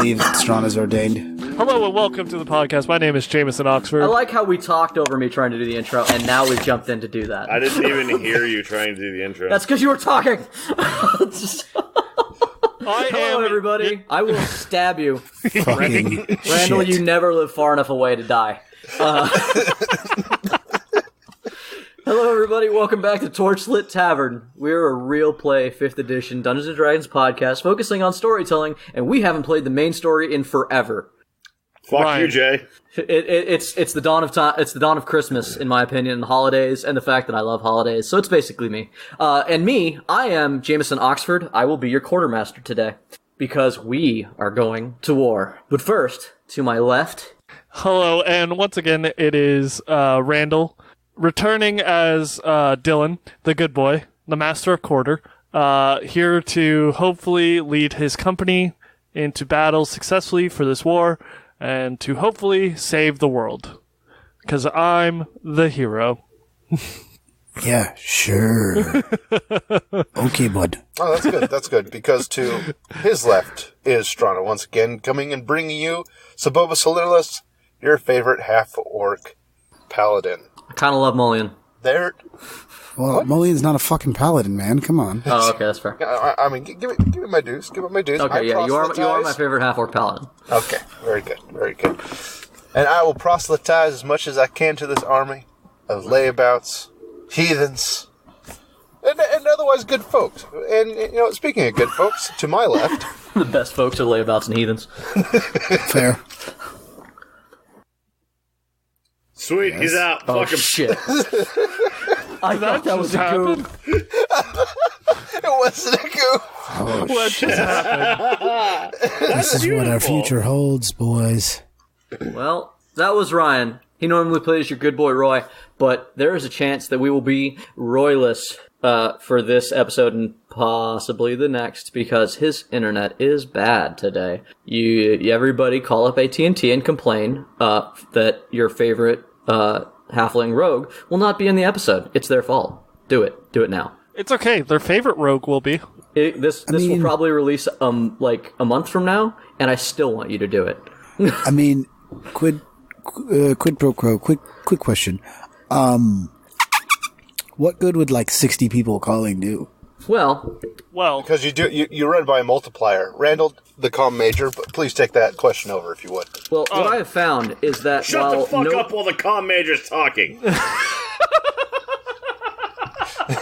believe Strana's ordained. Hello and welcome to the podcast. My name is Jameson Oxford. I like how we talked over me trying to do the intro, and now we've jumped in to do that. I didn't even hear you trying to do the intro. That's because you were talking! Hello, everybody. I will stab you. Fucking Randall, shit. you never live far enough away to die. Hello, everybody. Welcome back to Torchlit Tavern. We're a real play 5th edition Dungeons & Dragons podcast focusing on storytelling, and we haven't played the main story in forever. Fuck Ryan. you, Jay. It's the dawn of time. It's the dawn of Christmas, in my opinion, and holidays, and the fact that I love holidays. So it's basically me. And me, I am Jameson Oxford. I will be your quartermaster today because we are going to war. But first, to my left. Hello, and once again, it is Randall, returning as Dylan, the good boy, the master of quarter, here to hopefully lead his company into battle successfully for this war, and to hopefully save the world. Because I'm the hero. Yeah, sure. Okay, bud. Oh, that's good. That's good. Because to his left is Strana once again, coming and bringing you Sobobos, your favorite half-orc paladin. I kind of love Mullion. There. Well, Mullion's not a fucking paladin, man. Come on. Oh, okay, that's fair. I mean, give it my dues. Give it my dues. Okay, I yeah, you are proselytize. my favorite half-orc paladin. Okay, very good. Very good. And I will proselytize as much as I can to this army of layabouts, heathens, and otherwise good folks. And, you know, speaking of good folks, to my left... The best folks are layabouts and heathens. Fair. Sweet, Yes. he's out. Oh, Fuck him. shit. I thought that was a goof. It wasn't a goof. Oh, What shit. just happened? This is what our future holds, boys. Well, that was Ryan. He normally plays your good boy Roy, but there is a chance that we will be Royless for this episode and possibly the next because his internet is bad today. Everybody call up AT&T and complain that your favorite halfling rogue will not be in the episode. It's their fault. Do it. Do it now. It's okay. Their favorite rogue will be. This will probably release like a month from now, and I still want you to do it. I mean, quid pro quo. Quick question. What good would like 60 people calling do? Well, Because you run by a multiplier. Randall, the comm major, but please take that question over if you would. what I have found is that Shut while the fuck up while the comm major's talking.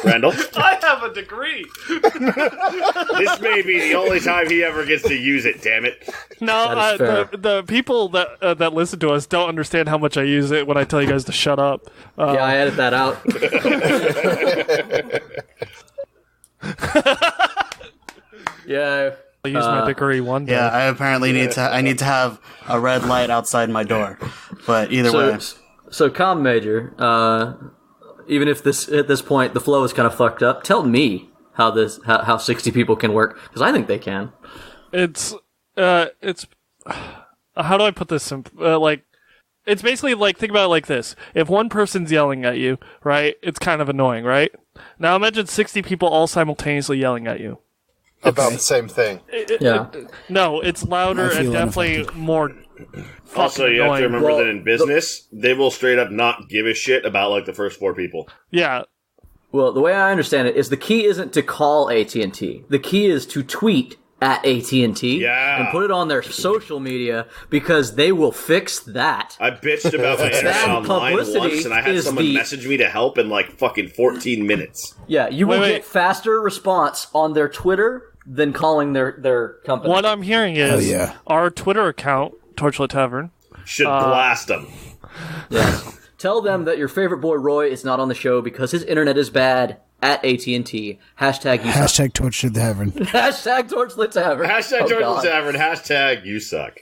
Randall, I have a degree. this may be the only time he ever gets to use it, damn it. No, That is fair. the people that listen to us don't understand how much I use it when I tell you guys to shut up. yeah, I edit that out. Yeah. I'll use my degree one day. Yeah, I apparently need to have a red light outside my door. But either way. So comm major, even if at this point the flow is kind of fucked up, tell me how 60 people can work, because I think they can. It's how do I put this? It's basically like, think about it like this. If one person's yelling at you, right, it's kind of annoying, right? Now imagine 60 people all simultaneously yelling at you. About the same thing. Yeah. No, it's louder I feel and definitely unaffected. more. Also, you have to remember Well, that in business, they will straight up not give a shit about like the first 4 people. Yeah, Well, the way I understand it is the key isn't to call AT&T. The key is to tweet at AT&T Yeah. and put it on their social media, because they will fix that. I bitched about my internet Bad online publicity once, and I had is someone the- message me to help in like fucking 14 minutes. Yeah, you will Wait. get faster response on their Twitter than calling their company. what I'm hearing is yeah. our Twitter account, Torchlit Tavern. Should blast them. Yes. Tell them that your favorite boy Roy is not on the show because his internet is bad at AT&T. Hashtag you suck. Hashtag Torchlit Tavern. Hashtag Torchlit Tavern. Hashtag Oh, Torchlit God. Tavern. Hashtag you suck.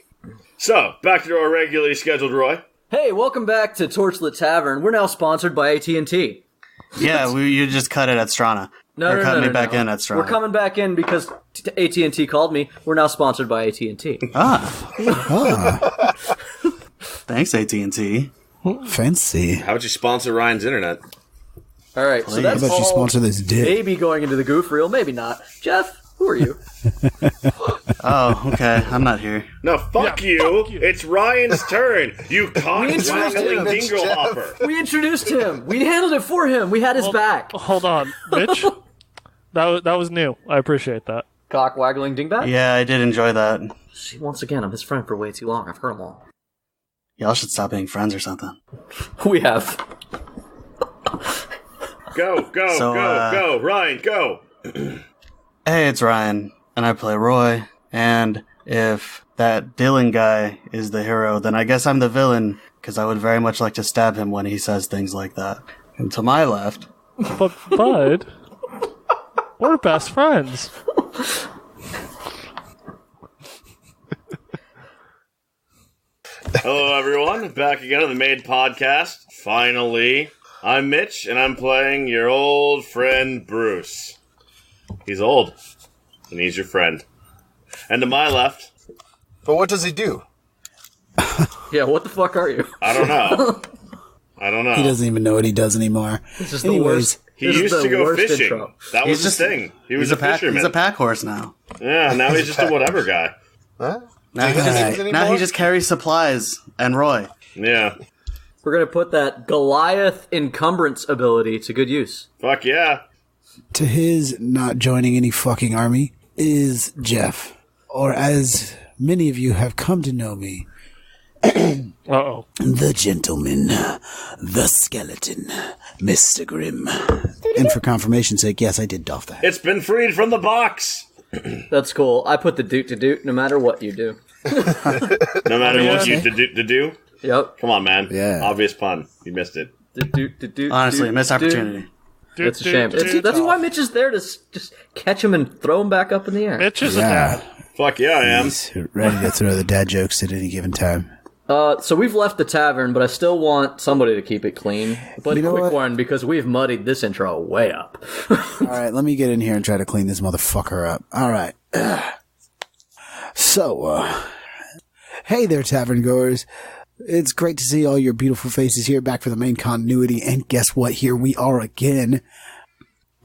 So, back to our regularly scheduled Roy. Hey, welcome back to Torchlit Tavern. We're now sponsored by AT&T. Yeah, you just cut it at Strana. No, cut me back in at Strana. We're coming back in because AT&T called me. We're now sponsored by AT&T. Ah, Thanks, AT&T. fancy. How would you sponsor Ryan's internet? All right, so How that's about you all sponsor this dick? maybe going into the goof reel, maybe not. Jeff, Who are you? Oh, okay. I'm not here. No, fuck you. fuck you. It's Ryan's turn. You cock-waggling dinglehopper. We introduced him. We handled it for him. We had his back. Hold on, Mitch. that was new. I appreciate that. Cock waggling dingbat? Yeah, I did enjoy that. See, once again, I'm his friend for way too long. I've heard them all. Y'all should stop being friends or something. We have. Go, go. Ryan, go. Hey, it's Ryan, and I play Roy. And if that Dylan guy is the hero, then I guess I'm the villain, because I would very much like to stab him when he says things like that. And to my left... But, Bud, we're best friends. Hello, everyone. Back again on the Made Podcast. Finally. I'm Mitch, and I'm playing your old friend Bruce. He's old, and he's your friend. And to my left... But what does he do? Yeah, what the fuck are you? I don't know. He doesn't even know what he does anymore. This is Anyways, the worst. He This is used the to go worst fishing. intro. That was his thing. He was a fisherman. He's a pack horse now. Yeah, now he's just a whatever guy. Huh? Now he, Alright. just carries supplies and Roy. Yeah. We're going to put that Goliath encumbrance ability to good use. Fuck yeah. to his not joining any fucking army is Jeff. Or as many of you have come to know me, Uh-oh. the gentleman, the skeleton, Mr. Grimm. And for confirmation's sake, yes, I did doff that. It's been freed from the box. That's cool. I put the doot to doot no matter what you do. No matter what you do. Yep. Come on, man. Yeah. Obvious pun. You missed it. Honestly, a missed opportunity. It's a shame. That's why Mitch is there to just catch him and throw him back up in the air. Mitch is a Yeah. dad. Fuck yeah, I am. He's ready to throw the dad jokes at any given time. So we've left the tavern, but I still want somebody to keep it clean. But You a know quick what? one, because we've muddied this intro way up. All right, let me get in here and try to clean this motherfucker up. All right. So, hey there, tavern goers. It's great to see all your beautiful faces here, back for the main continuity. And guess what? Here we are again.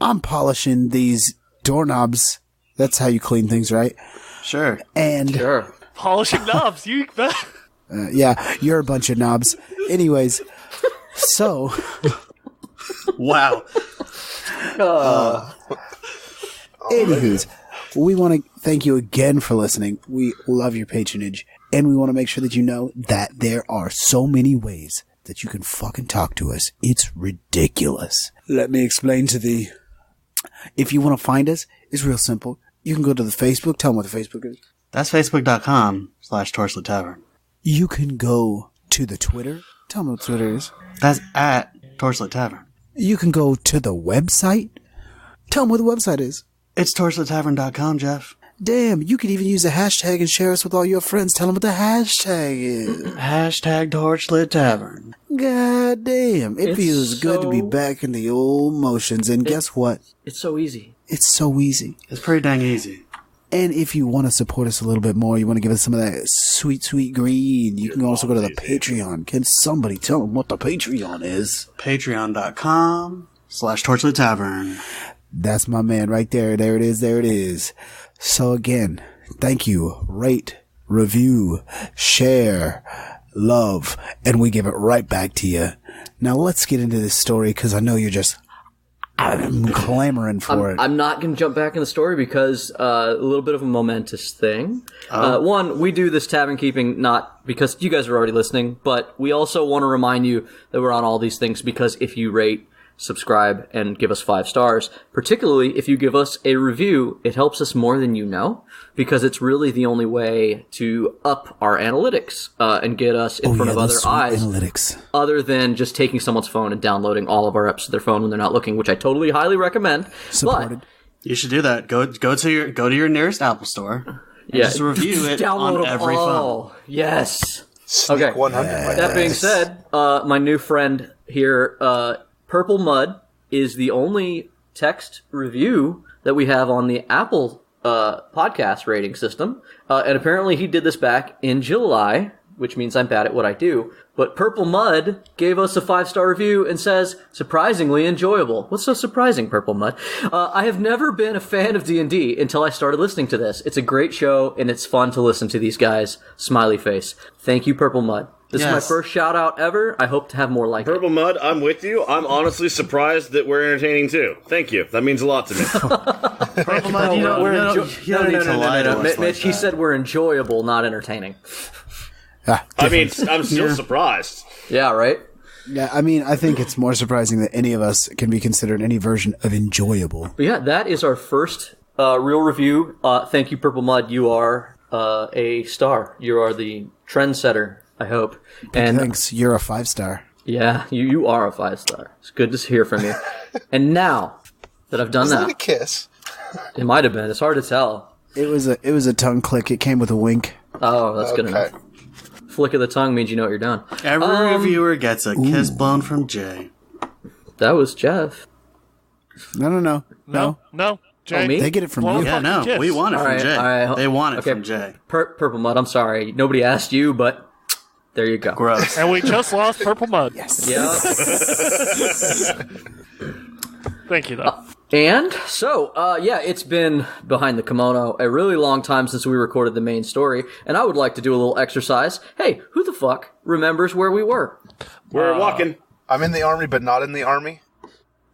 I'm polishing these doorknobs. That's how you clean things, right? Sure. And Sure. Polishing knobs. You bet. yeah, you're a bunch of knobs. Anyways, so Wow. anywho's, we want to thank you again for listening. We love your patronage, and we want to make sure that you know that there are so many ways that you can fucking talk to us. It's ridiculous. Let me explain to thee. If you want to find us, it's real simple. You can go to the Facebook. Tell them what the Facebook is. That's facebook.com/Torchlit Tavern. You can go to the Twitter. Tell them what Twitter is. That's at Torchlit Tavern. You can go to the website. Tell them what the website is. It's torchlittavern.com, Jeff. Damn, you could even use a hashtag and share us with all your friends. Tell them what the hashtag is. Hashtag Torchlit Tavern. God damn. It It's feels good to be so- back in the old motions. And guess what? It's so easy. It's so easy. It's pretty dang easy. And if you want to support us a little bit more, you want to give us some of that sweet, sweet green, you can also go to the Patreon. Can somebody tell them what the Patreon is? Patreon.com/Torchlit Tavern. That's my man right there. There it is. There it is. So again, thank you. Rate, review, share, love, and we give it right back to you. Now let's get into this story because I know you're just I'm clamoring for it. I'm not going to jump back in the story because a little bit of a momentous thing. One, we do this tavern keeping not because you guys are already listening, but we also want to remind you that we're on all these things because if you rate, subscribe, and give us 5 stars, particularly if you give us a review, it helps us more than you know because it's really the only way to up our analytics and get us in front of other those sweet eyes. Analytics. Other than just taking someone's phone and downloading all of our apps to their phone when they're not looking, which I totally highly recommend. Supported. You should do that. Go to your nearest Apple store. And just review it download on them every all. phone. Yes. Sneak Okay. 100. my That being guys. said, my new friend here, Purple Mud, is the only text review that we have on the Apple podcast rating system. And apparently he did this back in July, which means I'm bad at what I do. But Purple Mud gave us a 5-star review and says, surprisingly enjoyable. What's so surprising, Purple Mud? I have never been a fan of D&D until I started listening to this. It's a great show, and it's fun to listen to these guys. Smiley face. Thank you, Purple Mud. This is my first shout-out ever. I hope to have more like Purple Mud, I'm with you. I'm honestly surprised that we're entertaining, too. Thank you. That means a lot to me. Purple Mud, you don't need to lie to us. Mitch, he said we're enjoyable, not entertaining. I mean, I'm still surprised. Yeah, right? Yeah, I mean, I think it's more surprising that any of us can be considered any version of enjoyable. But yeah, that is our first real review. Thank you, Purple Mud. You are a star. You are the trendsetter, I hope. And thanks. You're a 5-star. Yeah, you are a 5-star. It's good to hear from you. And now that I've done Was that, that a kiss? It might have been. It's hard to tell. It was a tongue click. It came with a wink. Oh, that's good enough. Flick of the tongue means you know what you're done. Every reviewer gets a kiss blown from Jay. That was Jeff. No. Jay. Oh, me? They get it from Well, you. Yeah, no, kiss. we want it from Jay. all right. They want it Okay. from Jay. Purple Mud, I'm sorry. Nobody asked you, but there you go. Gross. And we just lost Purple Mud. Yes. Yeah. Thank you, though. And so, it's been behind the kimono a really long time since we recorded the main story, and I would like to do a little exercise. Hey, who the fuck remembers where we were? We're walking. I'm in the army, but not in the army.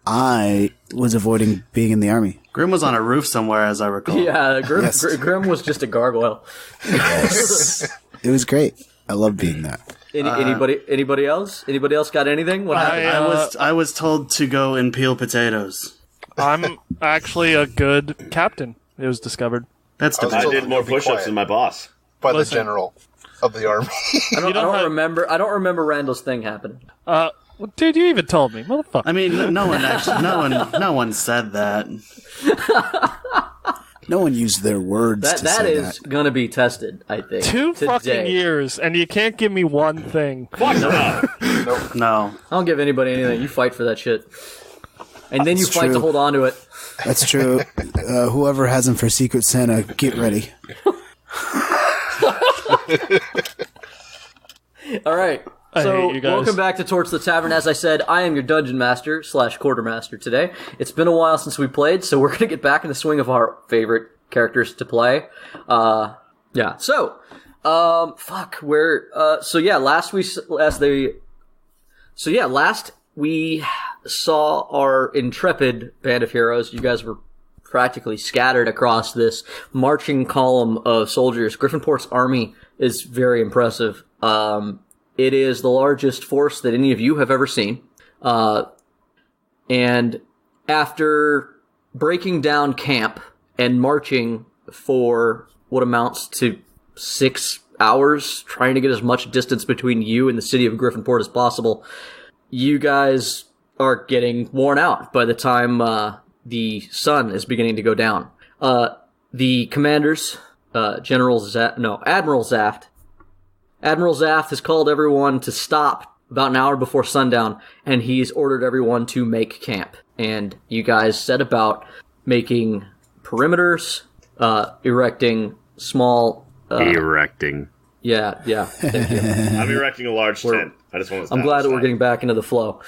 I was avoiding being in the army. Grim was on a roof somewhere, as I recall. Yeah, Grimm, Yes. Grimm was just a gargoyle. Yes. It was great. I love being that. Anybody else? Anybody else got anything? What happened? I was told to go and peel potatoes. I'm actually a good captain, it was discovered. That's I was I debatable. told did more to be push-ups quiet than my boss. by the Listen. general of the army. I don't have- remember. I don't remember Randall's thing happening. Dude, you even told me. Motherfucker. I mean, no one said that. No one used their words to That say is gonna be tested, I think. 2 today. fucking years, and you can't give me one thing. Fuck no. No. I don't give anybody anything. You fight for that shit, and then you That's fight to true. hold on to it. That's true. Whoever has them for Secret Santa, get ready. All right. I So, hate you guys. welcome back to Torchlit Tavern. As I said, I am your dungeon master / quartermaster today. It's been a while since we played, so we're going to get back in the swing of our favorite characters to play. Yeah. So, last we saw our intrepid band of heroes. You guys were practically scattered across this marching column of soldiers. Griffinport's army is very impressive. It is the largest force that any of you have ever seen. And after breaking down camp and marching for what amounts to 6 hours, trying to get as much distance between you and the city of Griffinport as possible, you guys are getting worn out by the time the sun is beginning to go down. The commanders, Admiral Xaft has called everyone to stop about an hour before sundown, and he's ordered everyone to make camp. And you guys set about making perimeters, erecting small... Erecting. Yeah, thank you. I'm erecting a large tent. I just want to I'm glad that we're getting back into the flow.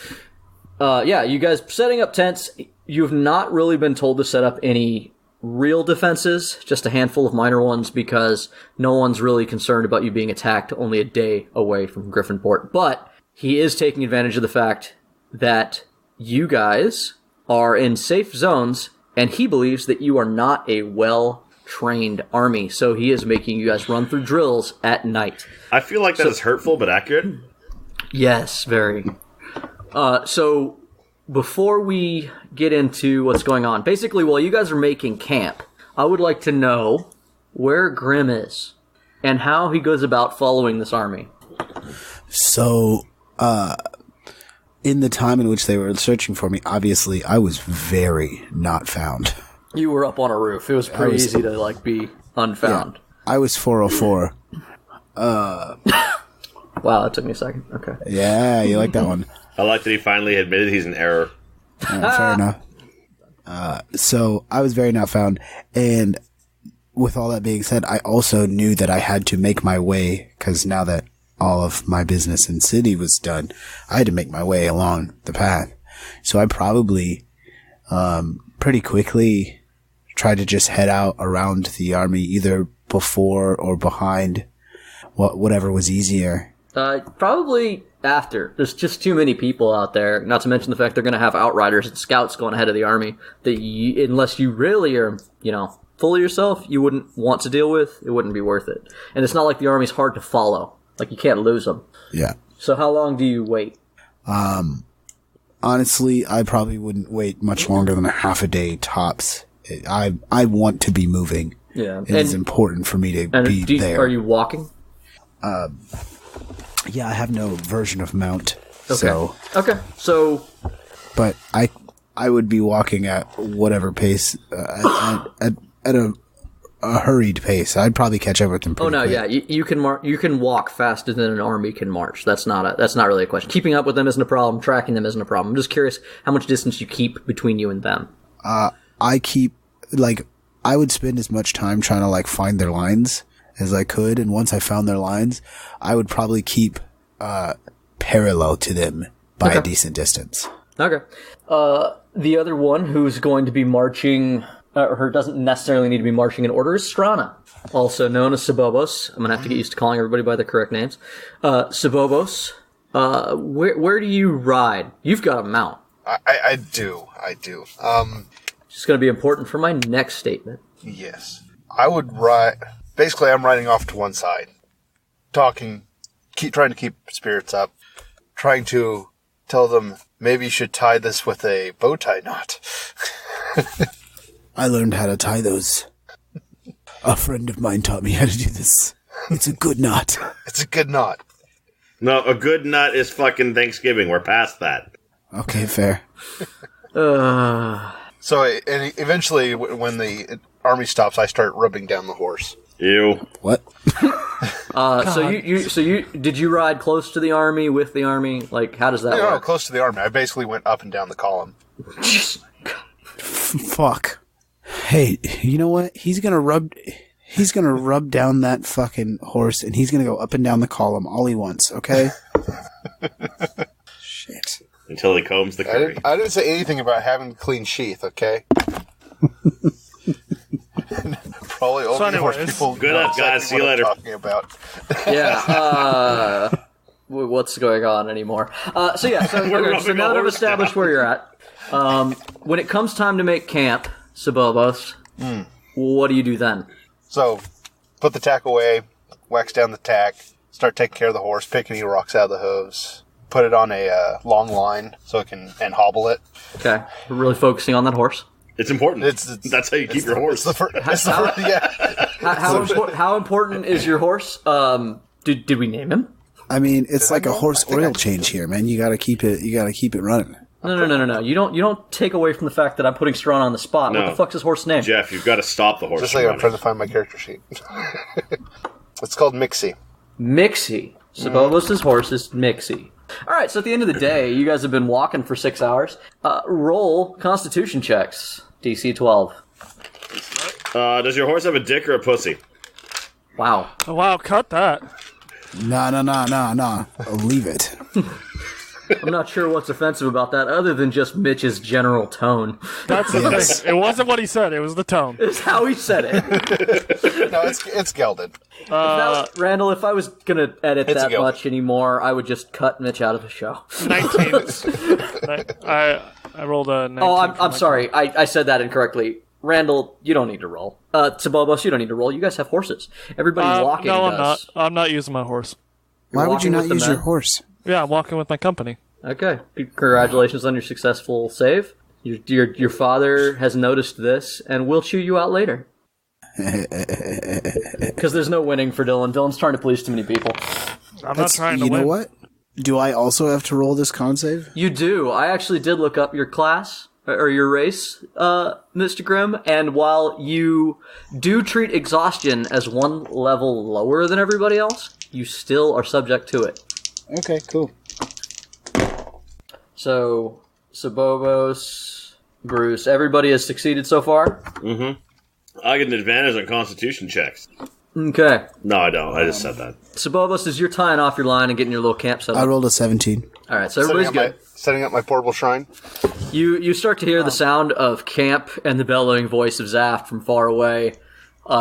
You guys setting up tents. You've not really been told to set up any real defenses, just a handful of minor ones, because no one's really concerned about you being attacked only a day away from Griffinport. But he is taking advantage of the fact that you guys are in safe zones, and he believes that you are not a well-trained army, so he is making you guys run through drills at night. I feel like that is hurtful but accurate. Yes, very. So, before we get into what's going on, basically, while you guys are making camp, I would like to know where Grimm is and how he goes about following this army. So, in the time in which they were searching for me, obviously, I was very not found. You were up on a roof. It was pretty easy to, be unfound. I was 404. Wow, that took me a second. Okay. Yeah, you like that one. I like that he finally admitted he's in error. Fair enough. So I was very not found, and with all that being said, I also knew that I had to make my way, because now that all of my business in city was done, I had to make my way along the path. So I probably, pretty quickly tried to just head out around the army, either before or behind, whatever was easier. Probably after. There's just too many people out there, not to mention the fact they're going to have outriders and scouts going ahead of the army that unless you really are, full of yourself, you wouldn't want to deal with. It wouldn't be worth it. And it's not like the army's hard to follow. Like, you can't lose them. Yeah. So how long do you wait? Honestly, I probably wouldn't wait much longer than a half a day tops. I want to be moving. Yeah. It is important for me to be there. Are you walking? Yeah, I have no version of mount. Okay. So. But I would be walking at whatever pace, at a hurried pace. I'd probably catch up with them pretty quick. Yeah, you can walk faster than an army can march. That's not really a question. Keeping up with them isn't a problem. Tracking them isn't a problem. I'm just curious how much distance you keep between you and them. I keep, I would spend as much time trying to, find their lines as I could, and once I found their lines, I would probably keep, parallel to them by a decent distance. Okay. The other one who's going to be marching, or doesn't necessarily need to be marching in order, is Strana, also known as Sobobos. I'm going to have to get used to calling everybody by the correct names. Sobobos, where do you ride? You've got a mount. I do. It's going to be important for my next statement. Yes. I would ride... Basically, I'm riding off to one side. Trying to keep spirits up. Trying to tell them, maybe you should tie this with a bow tie knot. I learned how to tie those. A friend of mine taught me how to do this. It's a good knot. It's a good knot. No, a good nut is fucking Thanksgiving. We're past that. Okay, fair. So, and eventually, when the army stops, I start rubbing down the horse. Ew. What? So you did you ride close to the army, with the army? How does that work? No, close to the army. I basically went up and down the column. Fuck. Hey, you know what? He's gonna rub down that fucking horse, and he's gonna go up and down the column all he wants, okay? Shit. Until he combs the curry. I didn't say anything about having a clean sheath, okay? Probably only horse people. Good luck, guys. See you later. Talking about. Yeah. What's going on anymore? So now that I've established where you're at, when it comes time to make camp, Sobobos, what do you do then? So, put the tack away, wax down the tack, start taking care of the horse, pick any rocks out of the hooves, put it on a long line so it can and hobble it. Okay, we're really focusing on that horse. It's important. That's how you keep your horse. How important is your horse? Did we name him? I mean, it's like a horse oil change here, man. You gotta keep it running. No. You don't take away from the fact that I'm putting Strana on the spot. No. What the fuck's his horse name? Jeff, you've got to stop the horse. Just like I'm trying to find my character sheet. It's called Mixie. Mixie. Sobobos' horse is Mixie. Alright, so at the end of the day, you guys have been walking for 6 hours. Roll Constitution checks. DC 12. Does your horse have a dick or a pussy? Wow. Oh, wow, cut that. Nah. Leave it. I'm not sure what's offensive about that, other than just Mitch's general tone. That's the thing. It wasn't what he said, it was the tone. It's how he said it. No, it's gelded. Randall, if I was going to edit that much anymore, I would just cut Mitch out of the show. 19. I rolled a 19. Oh, I'm sorry. I said that incorrectly. Randall, you don't need to roll. Sobobos, you don't need to roll. You guys have horses. Everybody walking does. I'm not. I'm not using my horse. Why would you not use your horse? Yeah, I'm walking with my company. Okay. Congratulations on your successful save. Your father has noticed this and will chew you out later. Because there's no winning for Dylan. Dylan's trying to please too many people. I'm not trying to win. You know what? Do I also have to roll this con save? You do. I actually did look up your class, or your race, Mr. Grimm, and while you do treat exhaustion as one level lower than everybody else, you still are subject to it. Okay, cool. So, Sobobos, Bruce, everybody has succeeded so far? Mm-hmm. I get an advantage on Constitution checks. Okay. No, I don't. I just said that. Sobobos, as you're tying off your line and getting your little camp set up. I rolled a 17. All right, so everybody's good. Setting up my portable shrine. You start to hear the sound of camp and the bellowing voice of Xaft from far away,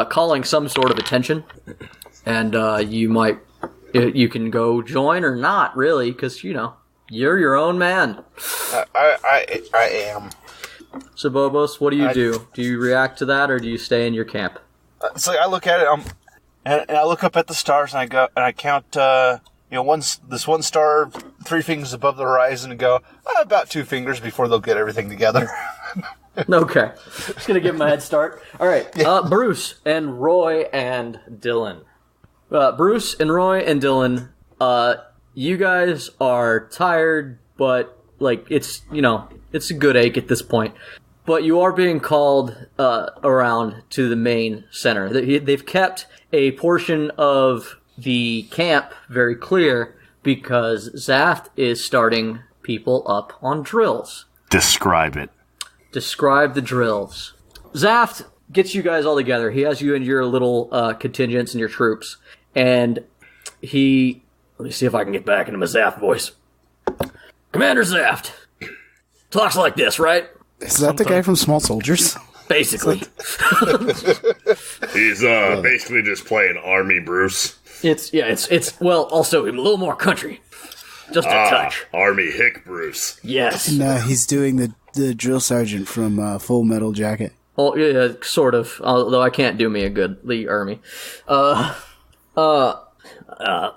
calling some sort of attention. And you can go join or not, really, because, you're your own man. I am. Sobobos, what do you do? Do you react to that, or do you stay in your camp? So I look at it, and I look up at the stars, and I count, this one star 3 fingers above the horizon, and go about 2 fingers before they'll get everything together. Okay, just gonna give him a head start. All right, Bruce and Roy and Dylan. Bruce and Roy and Dylan, you guys are tired, but it's a good ache at this point. But you are being called around to the main center. They've kept a portion of the camp very clear because Xaft is starting people up on drills. Describe it. Describe the drills. Xaft gets you guys all together. He has you in your little contingents and your troops. And let me see if I can get back into my Xaft voice. Commander Xaft talks like this, right? Is that the guy from Small Soldiers? Basically. He's basically just playing Army Bruce. Also a little more country. Just a touch. Army Hick Bruce. Yes. No, he's doing the drill sergeant from Full Metal Jacket. Oh, yeah, sort of. Although I can't do me a good Lee Army.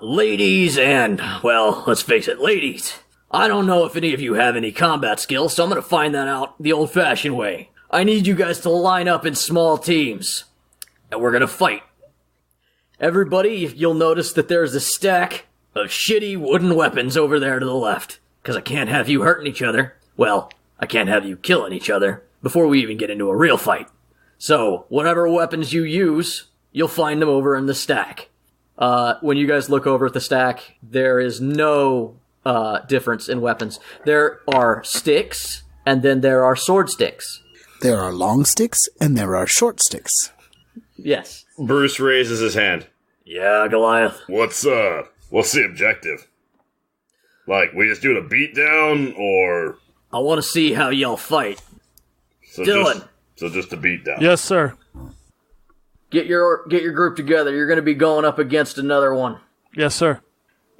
Ladies and, let's face it, ladies. I don't know if any of you have any combat skills, so I'm gonna find that out the old-fashioned way. I need you guys to line up in small teams, and we're gonna fight. Everybody, you'll notice that there's a stack of shitty wooden weapons over there to the left, because I can't have you hurting each other. Well, I can't have you killing each other before we even get into a real fight. So, whatever weapons you use, you'll find them over in the stack. When you guys look over at the stack, there is no difference in weapons. There are sticks, and then there are sword sticks. There are long sticks, and there are short sticks. Yes. Bruce raises his hand. Yeah, Goliath. What's the objective? We just doing a beatdown, or... I want to see how y'all fight. So Dylan. Just a beatdown. Yes, sir. Get your group together. You're going to be going up against another one. Yes, sir.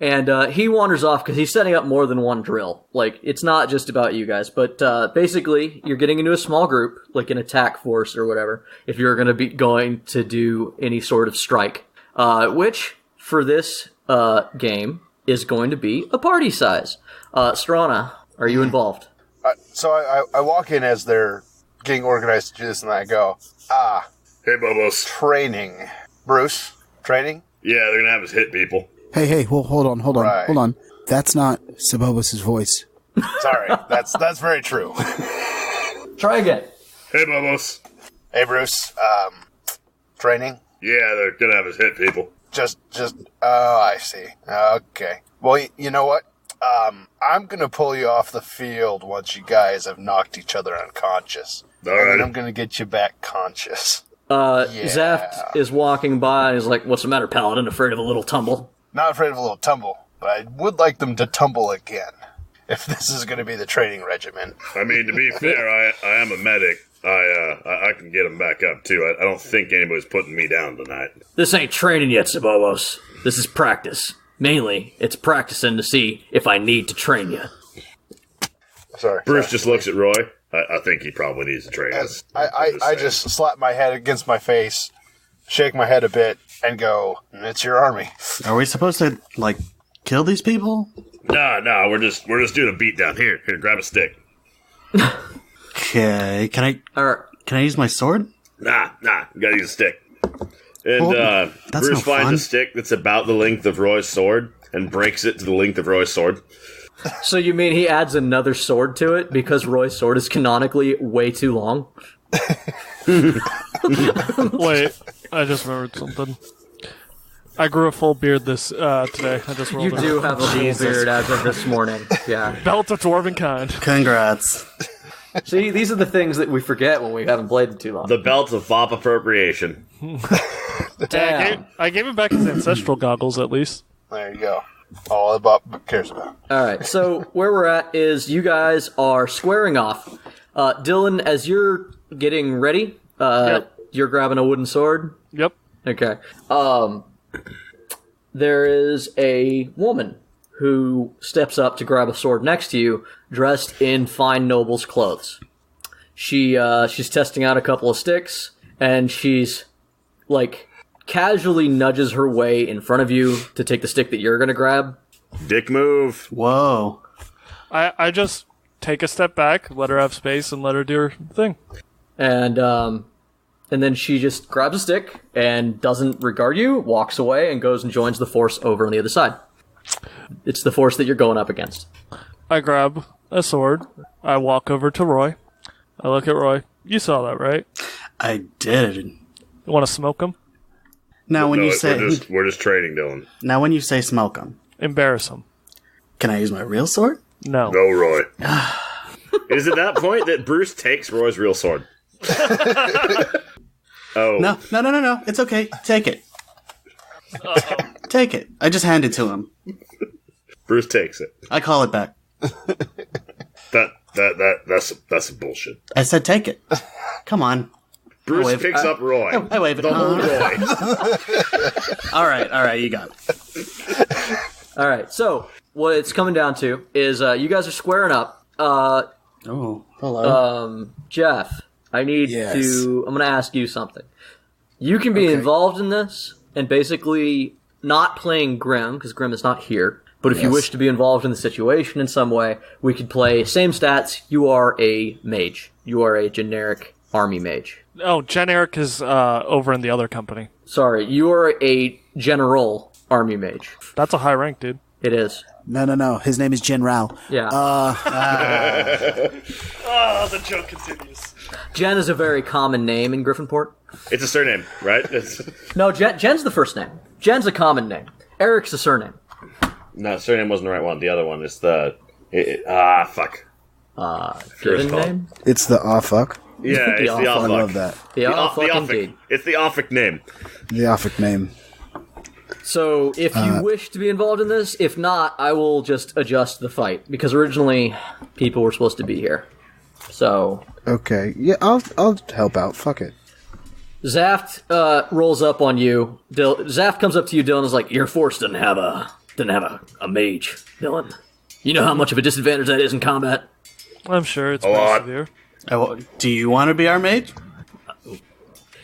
And he wanders off because he's setting up more than one drill. It's not just about you guys. But basically, you're getting into a small group, like an attack force or whatever, if you're going to be going to do any sort of strike. Which, for this game, is going to be a party size. Strana, are you involved? So I walk in as they're getting organized to do this, and I go, Hey, Bobos. Training. Bruce, training? Yeah, they're going to have us hit people. Hey, well, hold on. Right. Hold on. That's not Sobobos' voice. Sorry, that's very true. Try again. Hey, Bobos. Hey, Bruce, training? Yeah, they're going to have us hit people. I see. Okay. Well, you know what? I'm going to pull you off the field once you guys have knocked each other unconscious. All right. And then I'm going to get you back conscious. Xaft is walking by and he's like, what's the matter, Paladin? Afraid of a little tumble? Not afraid of a little tumble, but I would like them to tumble again, if this is going to be the training regimen. I mean, to be fair, I am a medic. I can get them back up, too. I don't think anybody's putting me down tonight. This ain't training yet, Sobobos. This is practice. Mainly, it's practicing to see if I need to train you. Sorry. Bruce just looks at Roy. I think he probably needs to train us. I just slap my head against my face, shake my head a bit, and go, it's your army. Are we supposed to, kill these people? No, we're just doing a beatdown. Here, grab a stick. Okay, can I use my sword? Nah, you gotta use a stick. And Bruce finds a stick that's about the length of Roy's sword and breaks it to the length of Roy's sword. So you mean he adds another sword to it because Roy's sword is canonically way too long? Wait, I just remembered something. I grew a full beard this today. I just You do have a full beard as of this morning. Yeah. Belt of dwarven kind. Congrats. See, these are the things that we forget when we haven't played in too long. The belt of Bobp appropriation. Damn. I gave him back his ancestral goggles, at least. There you go. All that Bobp cares about. All right, so where we're at is you guys are squaring off. Dylan, as you're getting ready, you're grabbing a wooden sword. Yep. Okay. There is a woman who steps up to grab a sword next to you, dressed in fine noble's clothes. She's testing out a couple of sticks, and she's like casually nudges her way in front of you to take the stick that you're gonna grab. Dick move. Whoa. I just take a step back, let her have space, and let her do her thing. And then she just grabs a stick and doesn't regard you, walks away, and goes and joins the force over on the other side. It's the force that you're going up against. I grab a sword. I walk over to Roy. I look at Roy. You saw that, right? I did. You want to smoke him? Now when No, you say we're just trading, Dylan. now when you say smoke 'em, Embarrass him? can I use my real sword? No. Go, Roy. It is at that point that Bruce takes Roy's real sword. Oh. No. It's okay. Take it. Take it. I just hand it to him. Bruce takes it. I call it back. That's bullshit. I said take it. Come on. Bruce wave- picks up Roy. I wave it. The whole Roy. All right, you got it. All right, so what it's coming down to is you guys are squaring up. Oh, hello. Jeff, I need Yes. to... I'm going to ask you something. You can be involved in this and basically not playing Grimm, because Grimm is not here. But if you Yes. wish to be involved in the situation in some way, we could play same stats. You are a mage. You are a generic army mage. Oh, generic is over in the other company. Sorry, you are a general army mage. That's a high rank, dude. It is. No. His name is General. Yeah. Oh, the joke continues. Jen is a very common name in Griffinport. It's a surname, right? No, Jen's the first name. Jen's a common name. Eric's the surname. No, surname wasn't the right one. The other one is the... fuck. Given called. name? It's the fuck. Yeah, it's the I I Offuck. love that. The Offuck indeed. It's the Offuck name. The Offuck name. So, if you wish to be involved in this, if not, I will just adjust the fight. Because originally, people were supposed to be here. So, Okay. Yeah, I'll help out. Fuck it. Xaft rolls up on you. Xaft comes up to you, Dylan, and is like, your force doesn't have a mage, Dylan. You know how much of a disadvantage that is in combat? I'm sure it's A pretty lot. severe. Do you want to be our mage?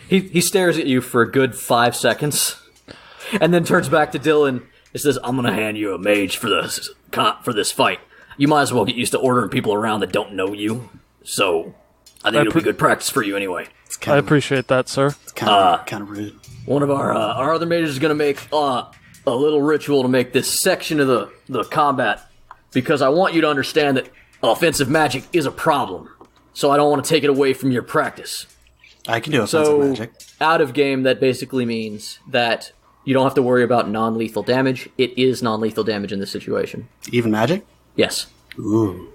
He stares at you for a good 5 seconds, and then turns back to Dylan and says, I'm going to hand you a mage for this fight. You might as well get used to ordering people around that don't know you. So, I think it'll be good practice for you anyway. I appreciate that, sir. It's kind of rude. One of our other mages is going to make a little ritual to make this section of the combat, because I want you to understand that offensive magic is a problem. So I don't want to take it away from your practice. I can do offensive So, magic. out of game, that basically means that you don't have to worry about non-lethal damage. It is non-lethal damage in this situation. Even magic? Yes. Ooh.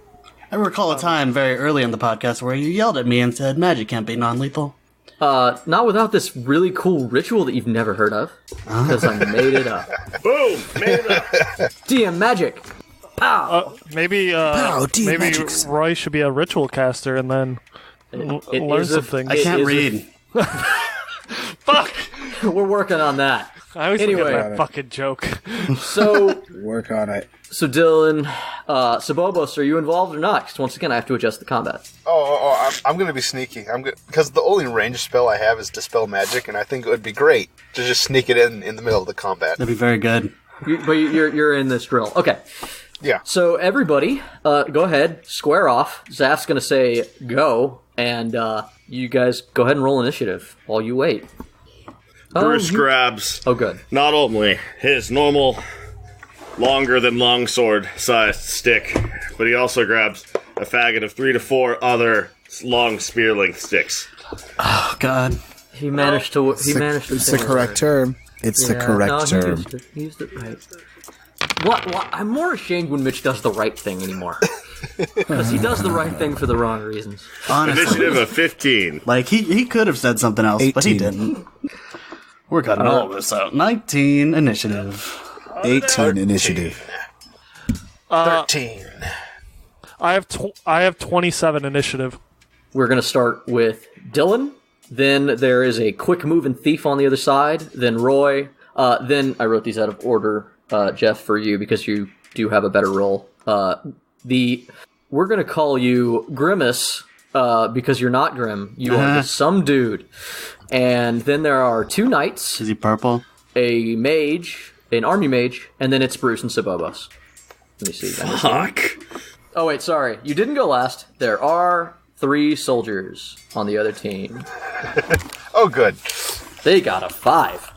I recall a time very early in the podcast where you yelled at me and said magic can't be non-lethal. Not without this really cool ritual that you've never heard of, because I made it up. Boom! Made it up. DM magic. Pow! Maybe D maybe magics. Roy should be a ritual caster and then It learn is a- some things. I It can't is a- read. Fuck! We're working on that. I always Anyway. forget that fucking joke. So, Work on it. Dylan, Sobobos, are you involved or not? Because once again, I have to adjust the combat. I'm going to be sneaky. Because the only ranged spell I have is Dispel Magic, and I think it would be great to just sneak it in the middle of the combat. That'd be very good. But you're in this drill. Okay. Yeah. So everybody, go ahead, square off. Xaft's going to say go, and you guys go ahead and roll initiative while you wait. Bruce grabs Oh, good. not only his normal longer than longsword sized stick, but he also grabs a faggot of 3 to 4 other long spear length sticks. Oh, God. He managed to. It's the correct term. It's the correct term. He used it right. What? I'm more ashamed when Mitch does the right thing anymore. Because he does the right thing for the wrong reasons. Honestly. Initiative of 15. Like, he could have said something else, but he 18. didn't. We're cutting all this out. 19 initiative. 18 initiative. 13. I have 27 initiative. We're going to start with Dylan. Then there is a quick moving thief on the other side. Then Roy. Then I wrote these out of order, Jeff, for you because you do have a better roll. We're going to call you Grimace because you're not Grimm. You are just some dude. And then there are 2 knights. Is he purple? A mage, an army mage, and then it's Bruce and Sobobos. Let me see. Fuck. Oh, wait, sorry. You didn't go last. There are 3 soldiers on the other team. Oh, good. They got a 5.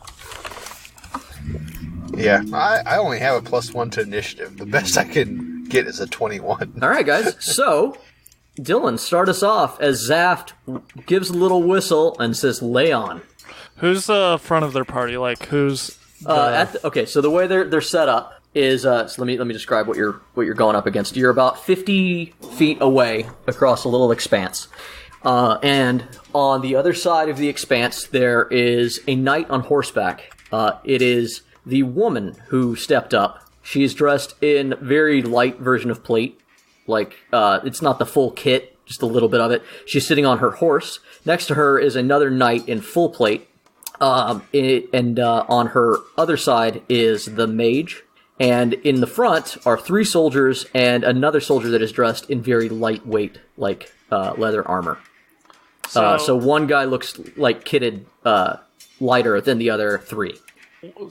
Yeah, I only have a +1 to initiative. The best I can get is a 21. All right, guys. So, Dylan, start us off as Xaft gives a little whistle and says, "Lay on." Who's the front of their party? Like, who's... Okay, so the way they're set up is so let me describe what you're going up against. You're about 50 feet away across a little expanse, and on the other side of the expanse there is a knight on horseback. It is the woman who stepped up. She's dressed in very light version of plate, like it's not the full kit, just a little bit of it. She's sitting on her horse. Next to her is another knight in full plate, and on her other side is the mage. And in the front are 3 soldiers and another soldier that is dressed in very lightweight, like leather armor. So one guy looks like kitted lighter than the other 3.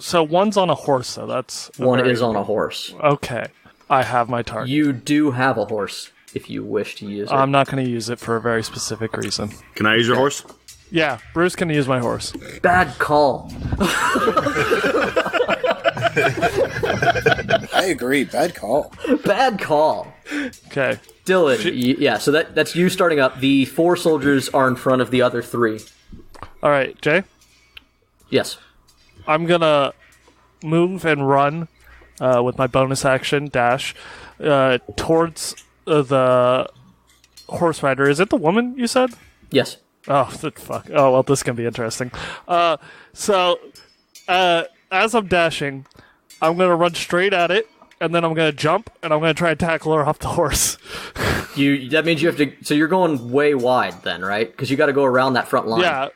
So one's on a horse, though. That's one is on a horse. Okay, I have my target. You do have a horse if you wish to use it. I'm not going to use it for a very specific reason. Can I use your horse? Yeah, Bruce can use my horse. Bad call. I agree. Bad call. Bad call. Okay. Dylan, yeah, so that's you starting up. The 4 soldiers are in front of the other 3. All right, Jay? Yes. I'm going to move and run with my bonus action, dash, towards the horse rider. Is it the woman you said? Yes. Oh, fuck. Oh, well, this is going to be interesting. So, as I'm dashing, I'm going to run straight at it, and then I'm going to jump, and I'm going to try and tackle her off the horse. That means you have to... So you're going way wide then, right? Because you got to go around that front line. Yeah.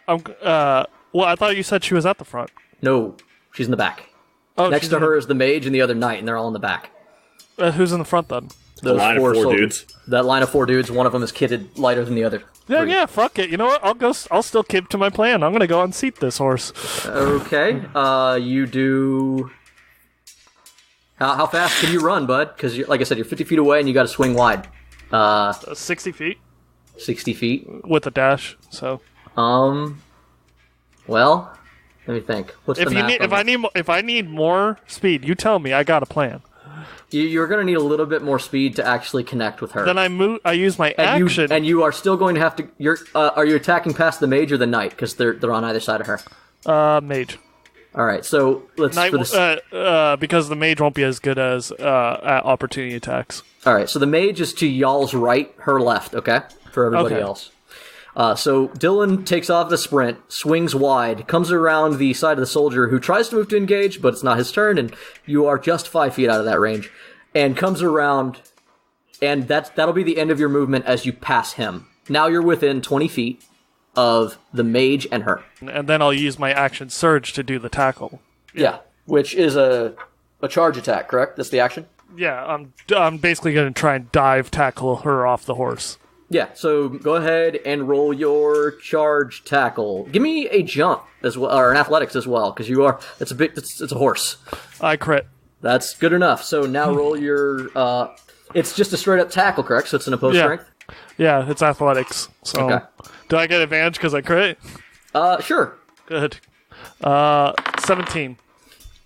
Well, I thought you said she was at the front. No, she's in the back. Oh, Next to her is the mage and the other knight, and they're all in the back. Who's in the front, then? Those line of 4 soldiers. dudes. That line of 4 dudes, one of them is kitted lighter than the other. Yeah, fuck it. You know what? I'll still keep to my plan. I'm going to go unseat this horse. Okay. You do... How fast can you run, bud? Because, like I said, you're 50 feet away and you got to swing wide. 60 feet 60 feet. with a dash, so... Well, let me think. What's the math on that? If I need more speed, you tell me. I got a plan. You're going to need a little bit more speed to actually connect with her. Then I use my action. And you are still going to have to... are you attacking past the mage or the knight? Because they're on either side of her. Mage. All right, so let's... Knight, because the mage won't be as good as at opportunity attacks. All right, so the mage is to y'all's right, her left, okay? For everybody Okay. else. So Dylan takes off the sprint, swings wide, comes around the side of the soldier who tries to move to engage, but it's not his turn, and you are just 5 feet out of that range, and comes around, and that'll be the end of your movement as you pass him. Now you're within 20 feet of the mage and her. And then I'll use my action surge to do the tackle. Yeah, which is a charge attack, correct? That's the action? Yeah, I'm basically going to try and dive tackle her off the horse. Yeah, so go ahead and roll your charge tackle. Give me a jump as well, or an athletics as well, because it's a horse. I crit. That's good enough. So now roll your, it's just a straight up tackle, correct? So it's an opposed strength? Yeah, it's athletics. So Okay. Do I get advantage because I crit? Sure. Good. 17.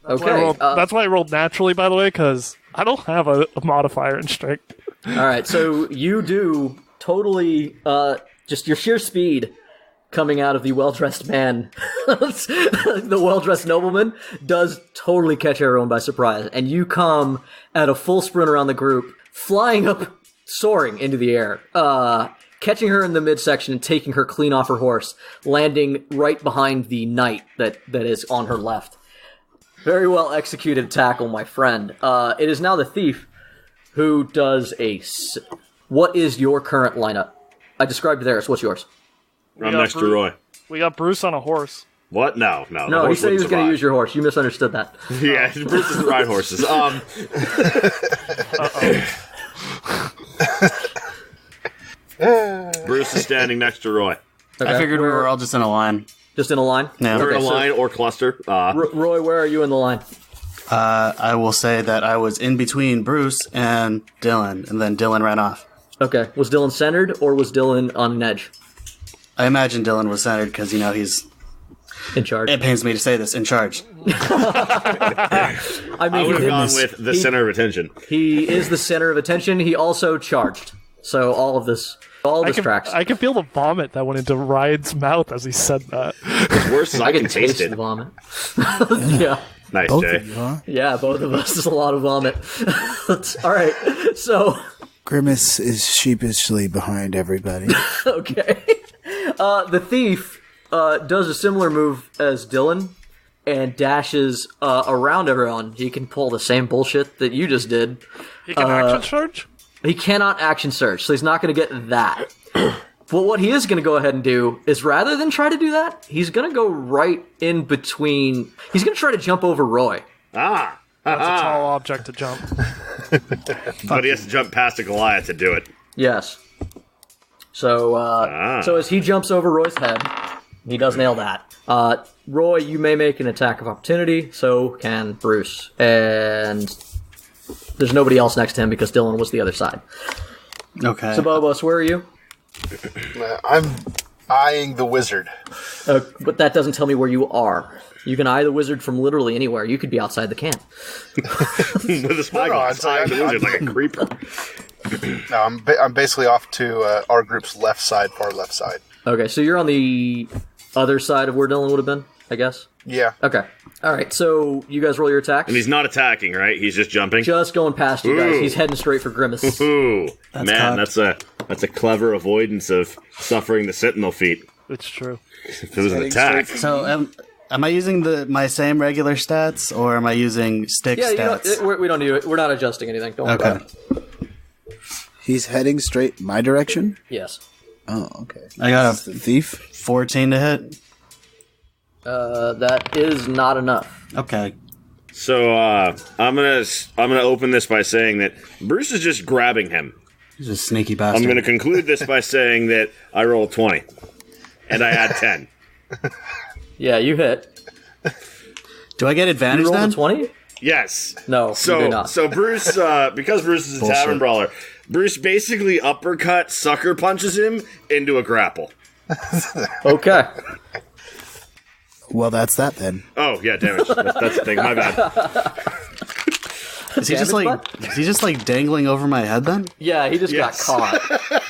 Okay. That's why I rolled naturally, by the way, because I don't have a modifier in strength. All right, so you do totally, just your sheer speed coming out of the well-dressed man, the well-dressed nobleman, does totally catch everyone by surprise. And you come at a full sprint around the group, flying up soaring into the air, catching her in the midsection and taking her clean off her horse, landing right behind the knight that is on her left. Very well executed tackle, my friend. It is now the thief who does What is your current lineup? I described theirs. What's yours? I'm next to Roy. We got Bruce on a horse. What? No. No, he said he was going to use your horse. You misunderstood that. Yeah, Bruce doesn't ride horses. Bruce is standing next to Roy. Okay. I figured we were all just in a line. Just in a line? Yeah. We're in a so- line or cluster. Roy, where are you in the line? I will say that I was in between Bruce and Dylan, and then Dylan ran off. Okay. Was Dylan centered, or was Dylan on an edge? I imagine Dylan was centered because, he's... In charge. It pains me to say this, in charge. I I would have gone with the center of attention. He is the center of attention. He also charged. So all of this tracks. I can feel the vomit that went into Ryan's mouth as he said that. It's worse as I can taste the it. vomit. Yeah. Nice, Both Jay. of you, huh? Yeah, both of us. There's a lot of vomit. All right. So, Grimace is sheepishly behind everybody. okay. The thief does a similar move as Dylan and dashes around everyone. He can pull the same bullshit that you just did. He can action charge? He cannot action search, so he's not going to get that. But what he is going to go ahead and do is, rather than try to do that, he's going to go right in between. He's going to try to jump over Roy. That's That's a tall object to jump. But he has to jump past a Goliath to do it. Yes. So, so as he jumps over Roy's head, he does nail that. Roy, you may make an attack of opportunity. So can Bruce, and there's nobody else next to him because Dylan was the other side. Okay. Sobobos, where are you? I'm eyeing the wizard. But that doesn't tell me where you are. You can eye the wizard from literally anywhere. You could be outside the camp. With a spyglass, I'm- the wizard like a creeper. No, I'm basically off to our group's left side, far left side. Okay, so you're on the other side of where Dylan would have been, I guess? Yeah. Okay. All right, so you guys roll your attacks. And he's not attacking, right? He's just jumping. Just going past you guys. Ooh. He's heading straight for Grimace. Ooh, That's man, cocked. that's a clever avoidance of suffering the sentinel feat. It's true. If it was an attack. So, am I using my same regular stats, or am I using stick Yeah, stats? we don't do it. We're not adjusting anything. Don't worry about Okay. it. He's heading straight my direction? Yes. Oh, okay. I got Is the thief? a 14 to hit. That is not enough. Okay. So I'm gonna open this by saying that Bruce is just grabbing him. He's a sneaky I'm bastard. gonna conclude this by saying that I rolled 20, and I add 10. Yeah, you hit. Do I get You advantage rolled a then? 20? Yes. No, you do not. So Bruce, because Bruce is a tavern brawler, Bruce basically uppercut sucker punches him into a grapple. Okay. Well, that's that then. Oh yeah, damage. That's the thing. My bad. Is he just like dangling over my head then? Yeah, he just Yes. got caught.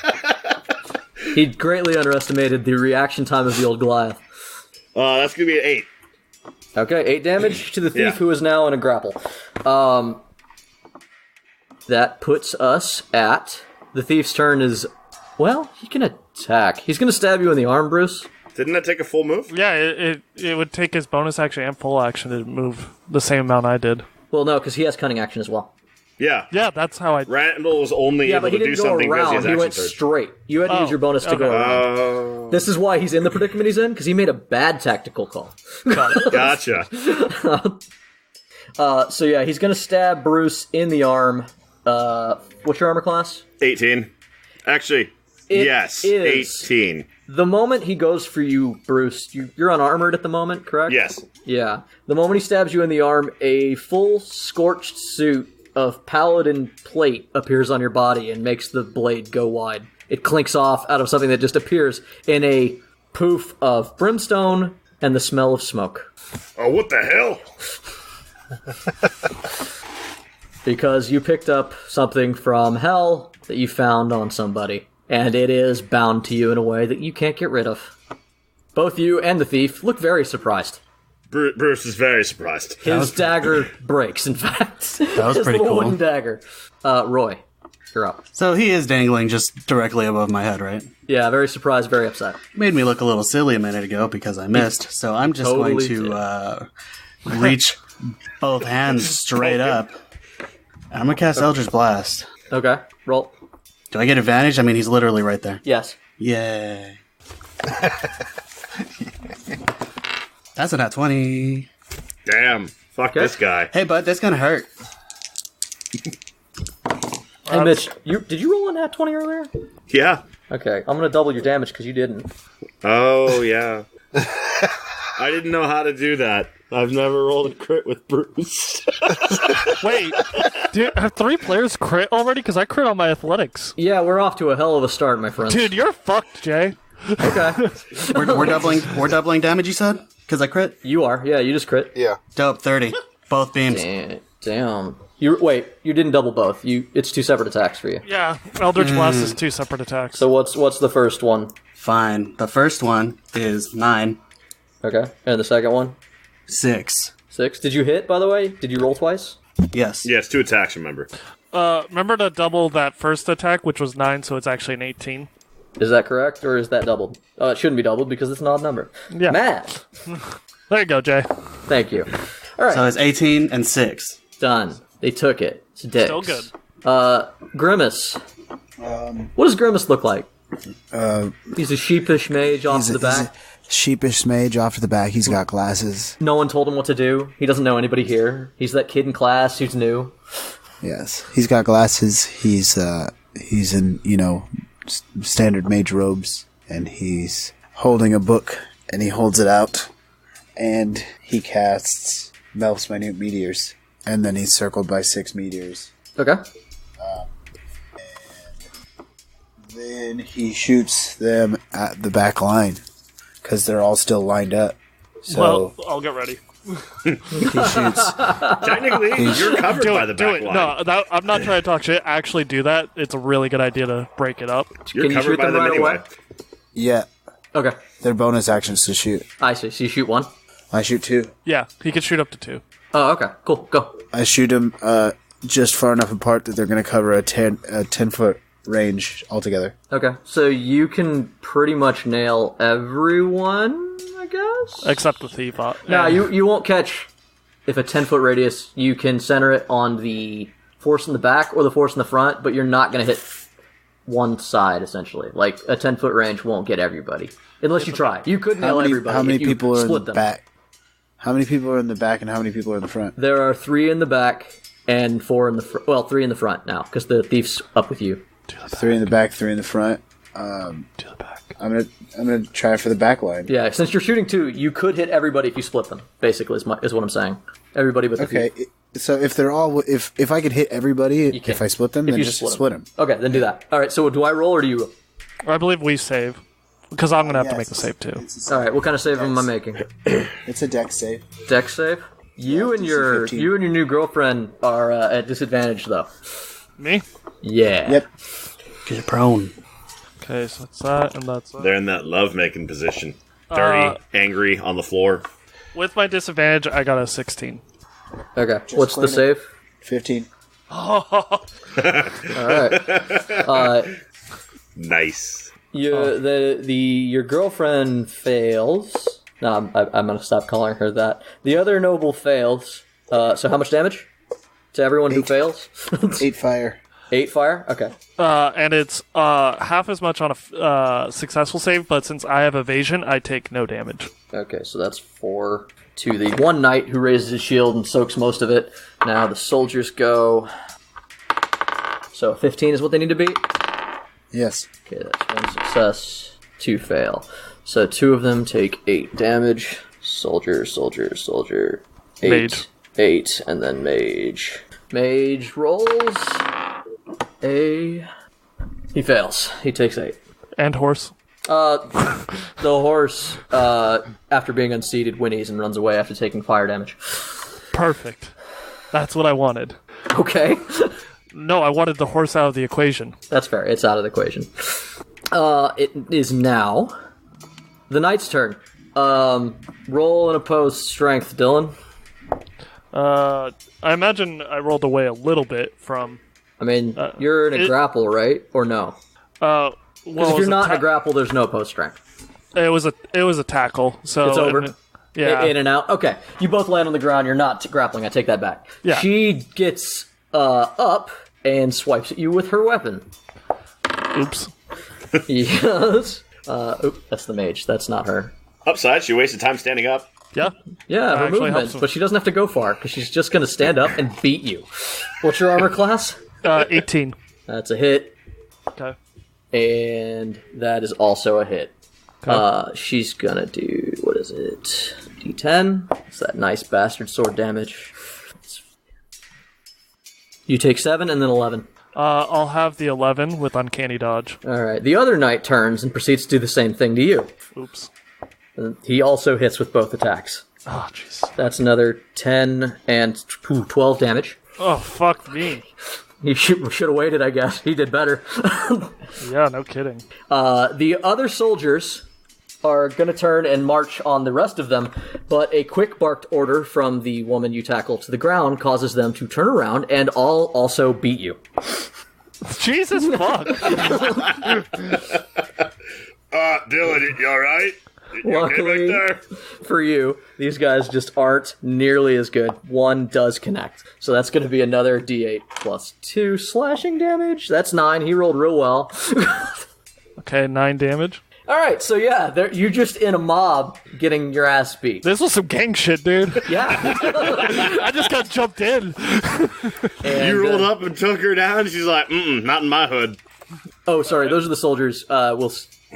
He greatly underestimated the reaction time of the old Goliath. That's gonna be an 8. Okay, 8 damage to the thief Yeah. who is now in a grapple. That puts us at... The thief's turn is... Well, he can attack. He's going to stab you in the arm, Bruce. Didn't that take a full move? Yeah, it would take his bonus action and full action to move the same amount I did. Well, no, because he has cunning action as well. Yeah. Yeah, that's how I... Randall was only Yeah, able but he to do didn't go something because he around. has He action went surge. straight. You had to use your bonus to go okay. around. This is why he's in the predicament he's in, because he made a bad tactical call. Gotcha. So yeah, he's going to stab Bruce in the arm. What's your armor class? 18. Actually, It yes, is. 18. The moment he goes for you, Bruce, you're unarmored at the moment, correct? Yes. Yeah. The moment he stabs you in the arm, a full scorched suit of paladin plate appears on your body and makes the blade go wide. It clinks off out of something that just appears in a poof of brimstone and the smell of smoke. Oh, what the hell? Because you picked up something from hell that you found on somebody, and it is bound to you in a way that you can't get rid of. Both you and the thief look very surprised. Bruce is very surprised. His dagger breaks, in fact. That was His pretty little cool. wooden dagger. Roy. You're up. So he is dangling just directly above my head, right? Yeah, very surprised, very upset. Made me look a little silly a minute ago because I missed. So I'm just going to reach both hands straight up. I'm going to cast Eldritch Blast. Okay, roll. Do I get advantage? I mean, he's literally right there. Yes. Yay. That's a nat 20. Damn. Fuck this guy. Hey, bud, that's going to hurt. Hey, Mitch, did you roll a nat 20 earlier? Yeah. Okay, I'm going to double your damage because you didn't. Oh, yeah. I didn't know how to do that. I've never rolled a crit with Bruce. Wait, have 3 players crit already? Because I crit on my athletics. Yeah, we're off to a hell of a start, my friend. Dude, you're fucked, Jay. Okay. We're doubling damage, you said? Because I crit? You are. Yeah, you just crit. Yeah. Dope, 30. Both beams. Damn. You didn't double both. It's 2 separate attacks for you. Yeah, Eldritch Blast is 2 separate attacks. So what's the first one? Fine. The first one is 9. Okay. And the second one? 6. 6. Did you hit, by the way? Did you roll twice? Yes. Yeah, it's 2 attacks, remember. Remember to double that first attack, which was 9, so it's actually an 18. Is that correct, or is that doubled? It shouldn't be doubled because it's an odd number. Yeah. Math! There you go, Jay. Thank you. All right. So it's 18 and 6. Done. They took it. It's dicks. Still good. Grimace. What does Grimace look like? He's a sheepish mage off to the back. Sheepish mage off to the back. He's got glasses. No one told him what to do. He doesn't know anybody here. He's that kid in class who's new. Yes, he's got glasses. He's in standard mage robes, and he's holding a book, and he holds it out, and he casts Melf's Minute Meteors, and then he's circled by 6 meteors. Okay. Then he shoots them at the back line because they're all still lined up. So Well, I'll get ready. he shoots. Technically, you're covered by the back line. No, I'm not trying to talk shit. Actually do that. It's a really good idea to break it up. You're Can you covered shoot by them them right anyway. away? Yeah, Okay. they're bonus actions to shoot. I see. So you shoot one? I shoot 2. Yeah, he can shoot up to 2. Oh, okay. Cool. Go. I shoot them just far enough apart that they're going to cover a 10-foot range altogether. Okay. So you can pretty much nail everyone, I guess? Except the thief. No, you won't catch... If a 10-foot radius, you can center it on the force in the back or the force in the front, but you're not going to hit one side, essentially. Like, a 10-foot range won't get everybody. Unless you try. You could nail everybody. How many if you people are in the split them. back? How many people are in the back and how many people are in the front? There are 3 in the back and 4 in the front. Well, 3 in the front now, because the thief's up with you. 3 in the back, 3 in the front. To the back. I'm gonna try for the back line. Yeah, since you're shooting 2, you could hit everybody if you split them, basically, is what I'm saying. Everybody but the Okay, thief. so if they're all, if I could hit everybody, can. if I split them, If then you just split split them. Okay, then do that. All right, so do I roll or do you roll? I believe we save. Because I'm going to have to make Yes. a save, too. All right, what kind of save am I making? It's a dex save. Dex save? You and DC your 15. new girlfriend are at disadvantage, though. Me? Yeah. Yep. Get prone. Okay, so that's that, and that's that. They're in that love-making position. Dirty, angry, on the floor. With my disadvantage, I got a 16. Okay, what's the clean it. save? 15. All right. Nice. Your girlfriend fails. No, I'm gonna stop calling her that. The other noble fails. So how much damage to everyone who 8. fails? 8 fire. 8 fire. Okay. And it's half as much on a successful save, but since I have evasion, I take no damage. Okay, so that's 4 to the one knight who raises his shield and soaks most of it. Now the soldiers go. So 15 is what they need to beat. Yes. Okay, that's 1 success, 2 fail. So 2 of them take 8 damage. Soldier. 8. Mage. 8, and then mage. Mage rolls a... He fails. He takes 8. And horse. The horse, after being unseated, whinnies and runs away after taking fire damage. Perfect. That's what I wanted. Okay. No, I wanted the horse out of the equation. That's fair. It's out of the equation. It is now the knight's turn. Roll and oppose strength, Dylan. I imagine I rolled away a little bit from I mean, you're in a grapple, right? Or no? Well, Because if you're not in a grapple, there's no post strength. it was a tackle. So It's over. Yeah. In and out. Okay. You both land on the ground. You're not grappling. I take that back. Yeah. She gets up and swipes at you with her weapon. Oops. Yes. That's the mage. That's not her. Upside, she wasted time standing up. Yeah. Yeah, her actually movement. helps. But she doesn't have to go far, because she's just going to stand up and beat you. What's your armor class? 18. That's a hit. Okay. And that is also a hit. Okay. She's gonna do, what is it? D10. It's that nice bastard sword damage. You take 7 and then 11. I'll have the 11 with uncanny dodge. Alright, the other knight turns and proceeds to do the same thing to you. Oops. And he also hits with both attacks. Oh, jeez. That's another 10 and 12 damage. Oh, fuck me. He should have waited, I guess. He did better. Yeah, no kidding. The other soldiers are going to turn and march on the rest of them, but a quick barked order from the woman you tackle to the ground causes them to turn around and all also beat you. Jesus fuck. Dylan, you alright? You okay Luckily back there? for you, these guys just aren't nearly as good. One does connect. So that's going to be another d8 plus 2 slashing damage. That's 9. He rolled real well. Okay, 9 damage. Alright, so yeah, you're just in a mob getting your ass beat. This was some gang shit, dude. Yeah. I just got jumped in. And, You rolled up and took her down? She's like, not in my hood. Oh, sorry, those are the soldiers.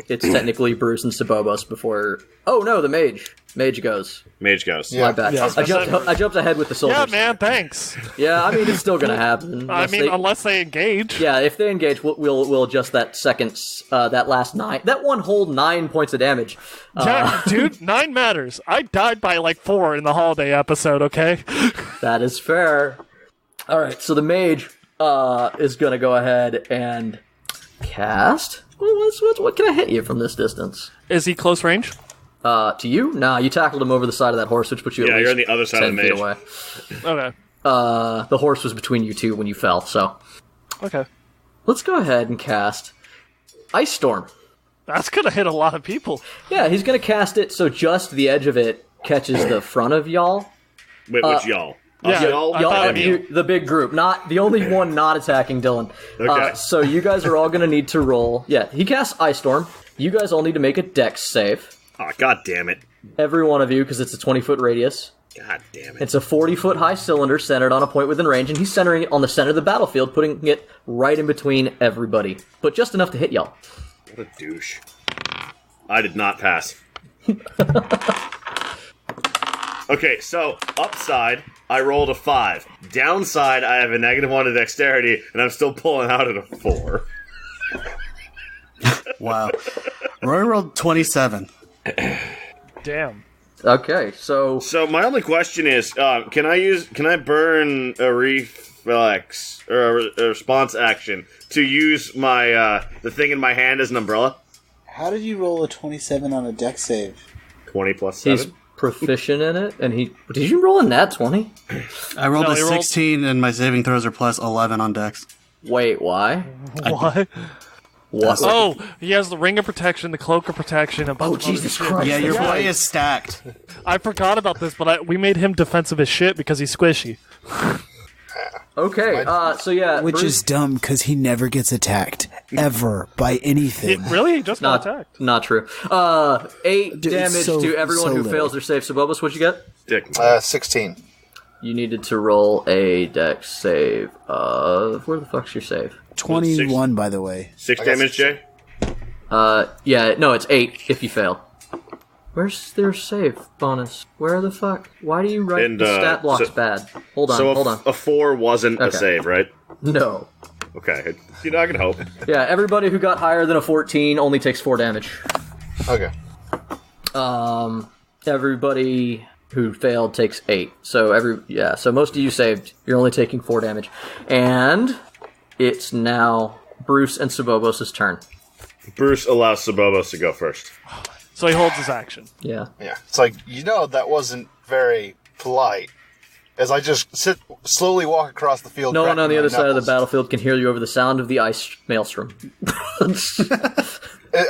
It's technically Bruce and Sobobos before... Oh, no, the mage. Mage goes. Mage goes. My bad. Yeah. I jumped ahead with the soldiers. Yeah, man, thanks. Yeah, I mean, it's still gonna happen. Unless they engage. Yeah, if they engage, we'll adjust that that last 9. That one whole 9 points of damage. Yeah, dude, 9 matters. I died by like 4 in the holiday episode, okay? That is fair. Alright, so the mage is gonna go ahead and cast... What can I hit you from this distance? Is he close range? To you? Nah, you tackled him over the side of that horse, which put you at Yeah, least you're on the other side 10 of the feet mage. away. Okay. The horse was between you two when you fell, so... Okay. Let's go ahead and cast Ice Storm. That's gonna hit a lot of people. Yeah, he's gonna cast it so just the edge of it catches the front of y'all. Wait, which y'all? yeah, Y'all? I Y'all, thought the big group, not the only one not attacking Dylan. Okay. So you guys are all gonna need to roll. Yeah, he casts Ice Storm. You guys all need to make a Dex save. Oh, god damn it. Every one of you, because it's a 20-foot radius. God damn it. It's a 40-foot high cylinder centered on a point within range, and he's centering it on the center of the battlefield, putting it right in between everybody. But just enough to hit y'all. What a douche. I did not pass. Okay, so upside, I rolled a 5. Downside, I have a -1 to dexterity, and I'm still pulling out at a 4. Wow. Roy rolled 27. Damn. Okay, so So my only question is, can I burn a reflex or a response action to use my the thing in my hand as an umbrella? How did you roll a 27 on a deck save? 20 plus 7. he's proficient in it, and did you roll a nat 20? I rolled No, a he rolled- 16, and my saving throws are plus 11 on dex. Wait, why? What? What? Oh, he has the ring of protection, the cloak of protection, and a bunch Oh, of other Jesus shit. Christ. Yeah, your Yeah. boy is stacked. I forgot about this, but we made him defensive as shit because he's squishy. Okay, so yeah, Which Bruce- is dumb because he never gets attacked ever by anything. Really? He just got not attacked. not true. 8 Dude, it's damage so- to everyone so who little. fails their save. Sobobos, what'd you get? Dick. 16. You needed to roll a dex save of... Where the fuck's your save? 21, by the way. 6 damage, Jay? Yeah, no, it's 8 if you fail. Where's their save bonus? Where the fuck? Why do you write And, the stat blocks so- bad? Hold on, So hold on. a 4 wasn't a Okay. save, right? No. Okay. You know, I can hope. Yeah, everybody who got higher than a 14 only takes 4 damage. Okay. Everybody who failed takes 8. So so most of you saved. You're only taking 4 damage. And it's now Bruce and Sobobos' turn. Bruce allows Sobobos to go first. So he holds his action. Yeah. Yeah. It's like, that wasn't very polite. as I just slowly walk across the field. No one on the other cracking my side of the knuckles. battlefield can hear you over the sound of the ice maelstrom.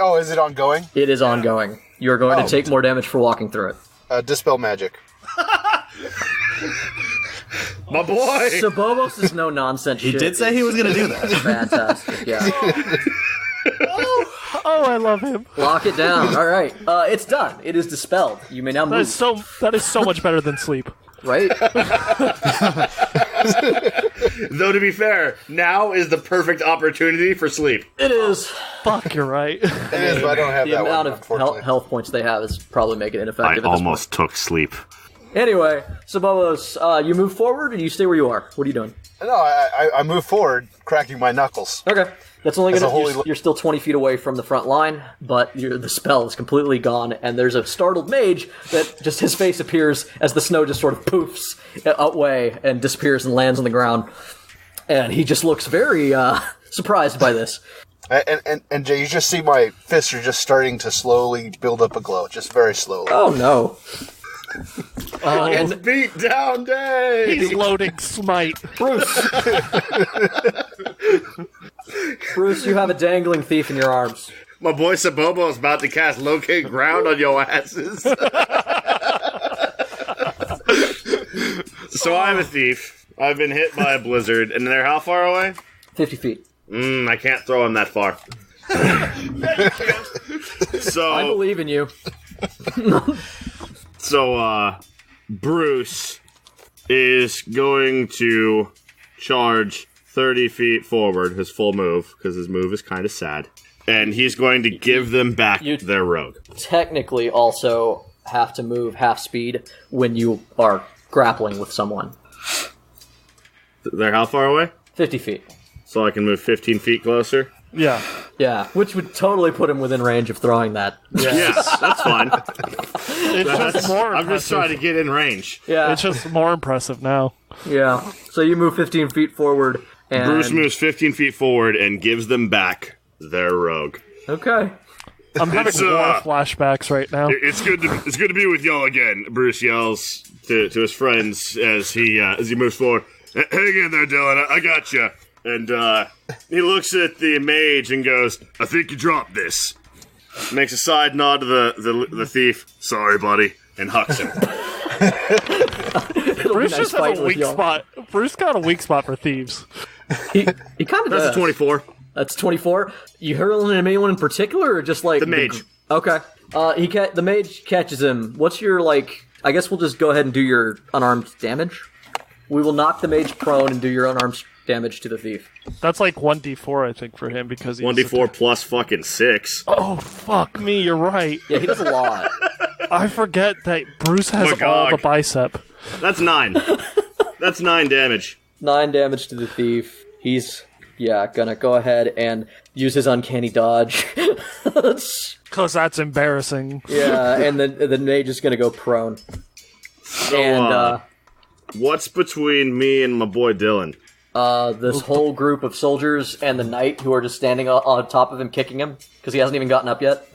Oh, is it ongoing? It is ongoing. You are going to take more damage for walking through it. Dispel magic. My boy! Sobobos is no nonsense He shit. did say he was going to do that. Fantastic, yeah. Oh, I love him. Lock it down. All right. It's done. It is dispelled. You may now move. That is so much better than sleep. Right? Though, to be fair, now is the perfect opportunity for sleep. It is. Fuck, you're right. It is, but I don't have The that amount one, of unfortunately. health points they have is probably making it I ineffective at this almost took sleep. point. Anyway, Sobobos, you move forward or you stay where you are? What are you doing? No, I move forward, cracking my knuckles. Okay. That's only As a going holy- to... You're still 20 feet away from the front line, but the spell is completely gone, and there's a startled mage that just his face appears as the snow just sort of poofs away and disappears and lands on the ground. And he just looks very surprised by this. And Jay, you just see my fists are just starting to slowly build up a glow, just very slowly. Oh, no. It's beat down day! He's loading smite. Bruce, you have a dangling thief in your arms. My boy Sobobo is about to cast locate ground on your asses. So I'm a thief. I've been hit by a blizzard, and they're how far away? 50 feet. I can't throw him that far. I believe in you. So, Bruce is going to charge 30 feet forward, his full move, because his move is kind of sad. And he's going to give them back their rogue. Technically also have to move half speed when you are grappling with someone. They're how far away? 50 feet. So I can move 15 feet closer? Yeah. Yeah, which would totally put him within range of throwing that. Yes, that's fine. It's just more I'm just impressive. trying to get in range. Yeah, It's just more impressive now. yeah. So you move 15 feet forward, and... Bruce moves 15 feet forward and gives them back their rogue. Okay. I'm having It's, war flashbacks right now. It's good to be with y'all again. Bruce yells to his friends as he moves forward. Hang in there, Dylan. I got you. And he looks at the mage and goes, "I think you dropped this." Makes a side nod to the thief. "Sorry, buddy," and hucks him. Bruce nice just has fighting a with weak y'all. spot. Bruce got a weak spot for thieves. He kind of That's does. a 24. That's 24. You hurling at anyone in particular, or just like The mage. Okay. The mage catches him. What's your like? I guess we'll just go ahead and do your unarmed damage. We will knock the mage prone and do your unarmed damage to the thief. That's like 1d4, I think, for him because he's 1d4 plus fucking 6. Oh fuck me! You're right. Yeah, he does a lot. I forget that Bruce has all Magog. the bicep. That's 9. That's 9 damage. 9 damage to the thief. He's gonna go ahead and use his uncanny dodge. Cause that's embarrassing. Yeah, and the mage is gonna go prone. So, And what's between me and my boy Dylan? this whole group of soldiers and the knight who are just standing on top of him, kicking him because he hasn't even gotten up yet.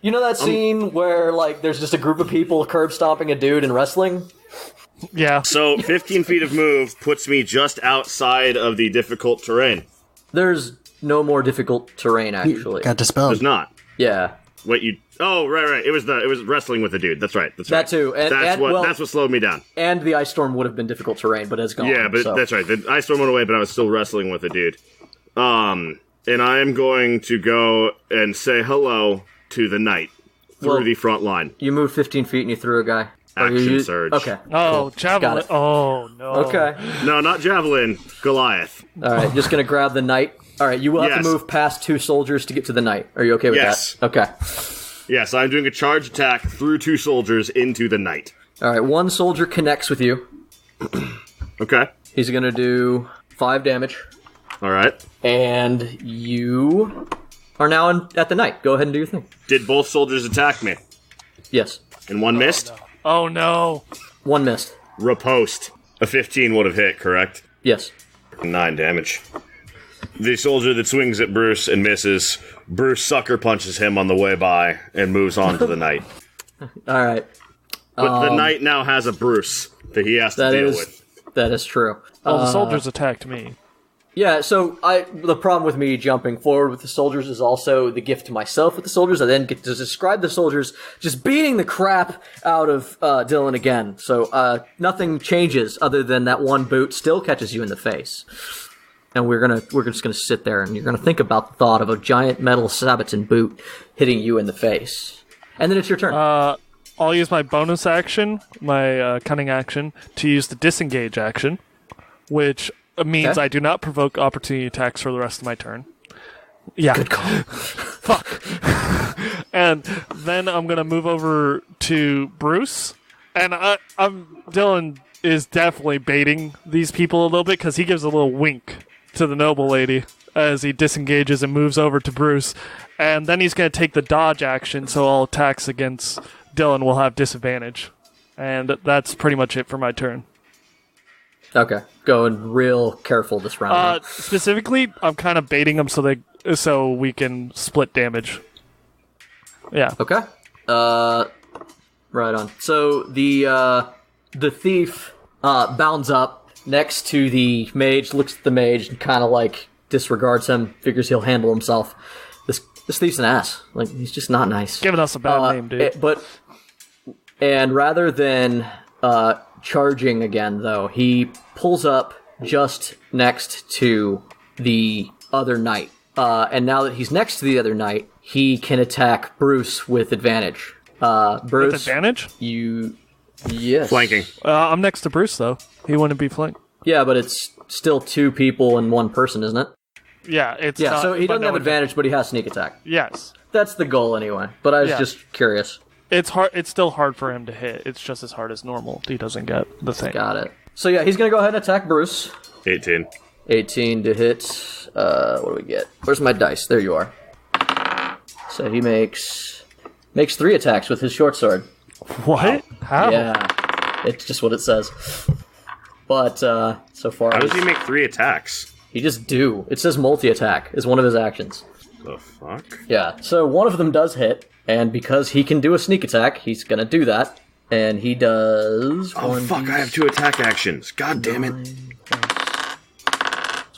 You know that scene where like there's just a group of people curb stomping a dude and wrestling? Yeah. So 15 feet of move puts me just outside of the difficult terrain. There's no more difficult terrain actually. Got dispelled. There's not. Yeah. Wait, you? Oh, right. It was wrestling with the dude. That's right. That's That right. too. And, That's what slowed me down. And the ice storm would have been difficult terrain, but it's gone. Yeah, but so. that's right. The ice storm went away, but I was still wrestling with the dude. And I am going to go and say hello to the knight through the front line. You moved 15 feet and you threw a guy. Action surge. Okay. Oh, javelin. Got it. Oh, no. Okay. No, not javelin. Goliath. All right. Just gonna grab the knight. All right. You will have Yes. to move past 2 soldiers to get to the knight. Are you okay with Yes. that? Okay. Yes, I'm doing a charge attack through 2 soldiers into the knight. All right. 1 soldier connects with you. Okay. He's gonna do 5 damage, All right. and you are now at the knight. Go ahead and do your thing. Did both soldiers attack me? Yes. And one missed? Oh, no. 1 missed. Riposte. A 15 would have hit, correct? Yes. 9 damage. The soldier that swings at Bruce and misses, Bruce sucker punches him on the way by and moves on to the knight. All right. But the knight now has a Bruce that he has to deal with. That is true. Well, the soldiers attacked me. Yeah, so the problem with me jumping forward with the soldiers is also the gift to myself with the soldiers. I then get to describe the soldiers just beating the crap out of Dylan again. So nothing changes other than that one boot still catches you in the face. And we're just gonna sit there and you're gonna think about the thought of a giant metal Sabaton boot hitting you in the face. And then it's your turn. I'll use my bonus action, my cunning action, to use the disengage action, which means I do not provoke opportunity attacks for the rest of my turn. Yeah. Good call. Fuck. And then I'm going to move over to Bruce. And Dylan is definitely baiting these people a little bit because he gives a little wink to the noble lady as he disengages and moves over to Bruce. And then he's going to take the dodge action, so all attacks against Dylan will have disadvantage. And that's pretty much it for my turn. Okay, going real careful this round. Specifically, I'm kind of baiting them so we can split damage. Yeah. Okay. Right on. So the thief bounds up next to the mage, looks at the mage, and kind of like disregards him. Figures he'll handle himself. This thief's an ass. Like, he's just not nice. Giving us a bad name, dude. And rather than charging again, though, he pulls up just next to the other knight. And now that he's next to the other knight, he can attack Bruce with advantage. Bruce, with advantage? Yes. Flanking. I'm next to Bruce, though. He wouldn't be flanked. Yeah, but it's still two people and one person, isn't it? Yeah, it's Yeah, not, so he doesn't have advantage. advantage, but he has sneak attack. Yes. That's the goal anyway, but I was Yeah. just curious. It's hard. It's still hard for him to hit. It's just as hard as normal. He doesn't get the thing. Got it. So yeah, he's gonna go ahead and attack Bruce. 18. 18 to hit. What do we get? Where's my dice? There you are. So he makes 3 attacks with his short sword. What? How? Yeah, it's just what it says. But so far, How does he make 3 attacks? he just do. It says multi-attack is one of his actions. The fuck? Yeah, so one of them does hit, and because he can do a sneak attack, he's gonna do that. And he does... Oh fuck, I have 2 attack actions. God damn it.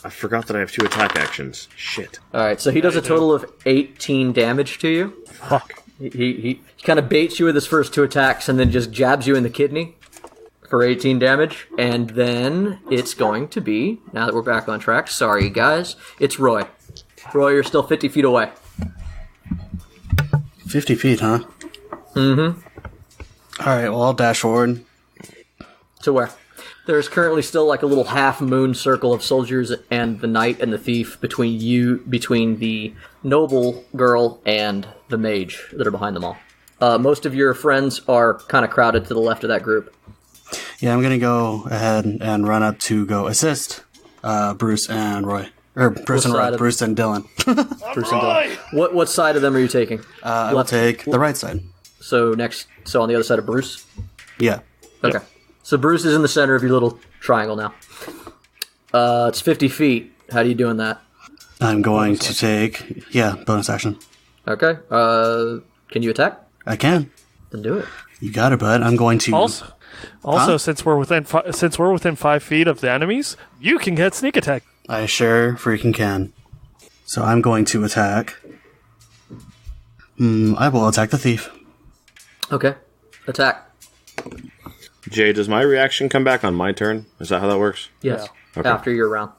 I forgot that I have 2 attack actions. Shit. Alright, so he does a total of 18 damage to you. Fuck. He kind of baits you with his first 2 attacks and then just jabs you in the kidney for 18 damage. And then it's going to be, now that we're back on track, sorry guys, it's Roy. Roy, you're still 50 feet away. 50 feet, huh? Mm-hmm. Alright, well, I'll dash forward. To where? There's currently still like a little half-moon circle of soldiers and the knight and the thief between the noble girl and the mage that are behind them all. Most of your friends are kind of crowded to the left of that group. Yeah, I'm gonna go ahead and run up to go assist Bruce and Roy. Or Bruce and Roy, Bruce and Dylan. Bruce and Dylan. What side of them are you taking? I will take the right side. So on the other side of Bruce? Yeah. Okay. So Bruce is in the center of your little triangle now. It's 50 feet. How are you doing that? I'm going to take, bonus action. Okay. Can you attack? I can. Then do it. You got it, bud. I'm going to... Also, since we're within 5 feet of the enemies, you can get sneak attack. I sure freaking can. So I'm going to attack. I will attack the thief. Okay. Attack. Jay, does my reaction come back on my turn? Is that how that works? Yes. Okay. After your round.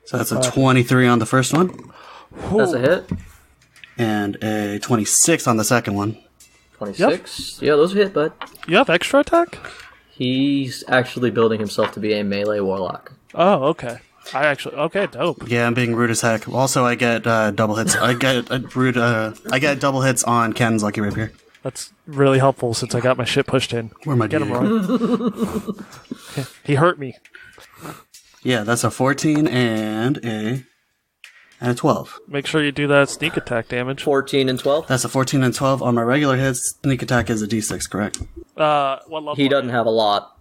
So that's a 23 on the first one. That's a hit. And a 26 on the second one. 26. Yep. Yeah, those hit, bud. You have extra attack? He's actually building himself to be a melee warlock. Oh, okay. Okay, dope. Yeah, I'm being rude as heck. Also, I get double hits. I get double hits on Ken's Lucky Rapier. That's really helpful since I got my shit pushed in. Where am I Get him, Roy. He hurt me. Yeah, that's a 14 and a 12. Make sure you do that sneak attack damage. 14 and 12? That's a 14 and 12 on my regular hits. Sneak attack is a d6, correct? What level? He doesn't have a lot.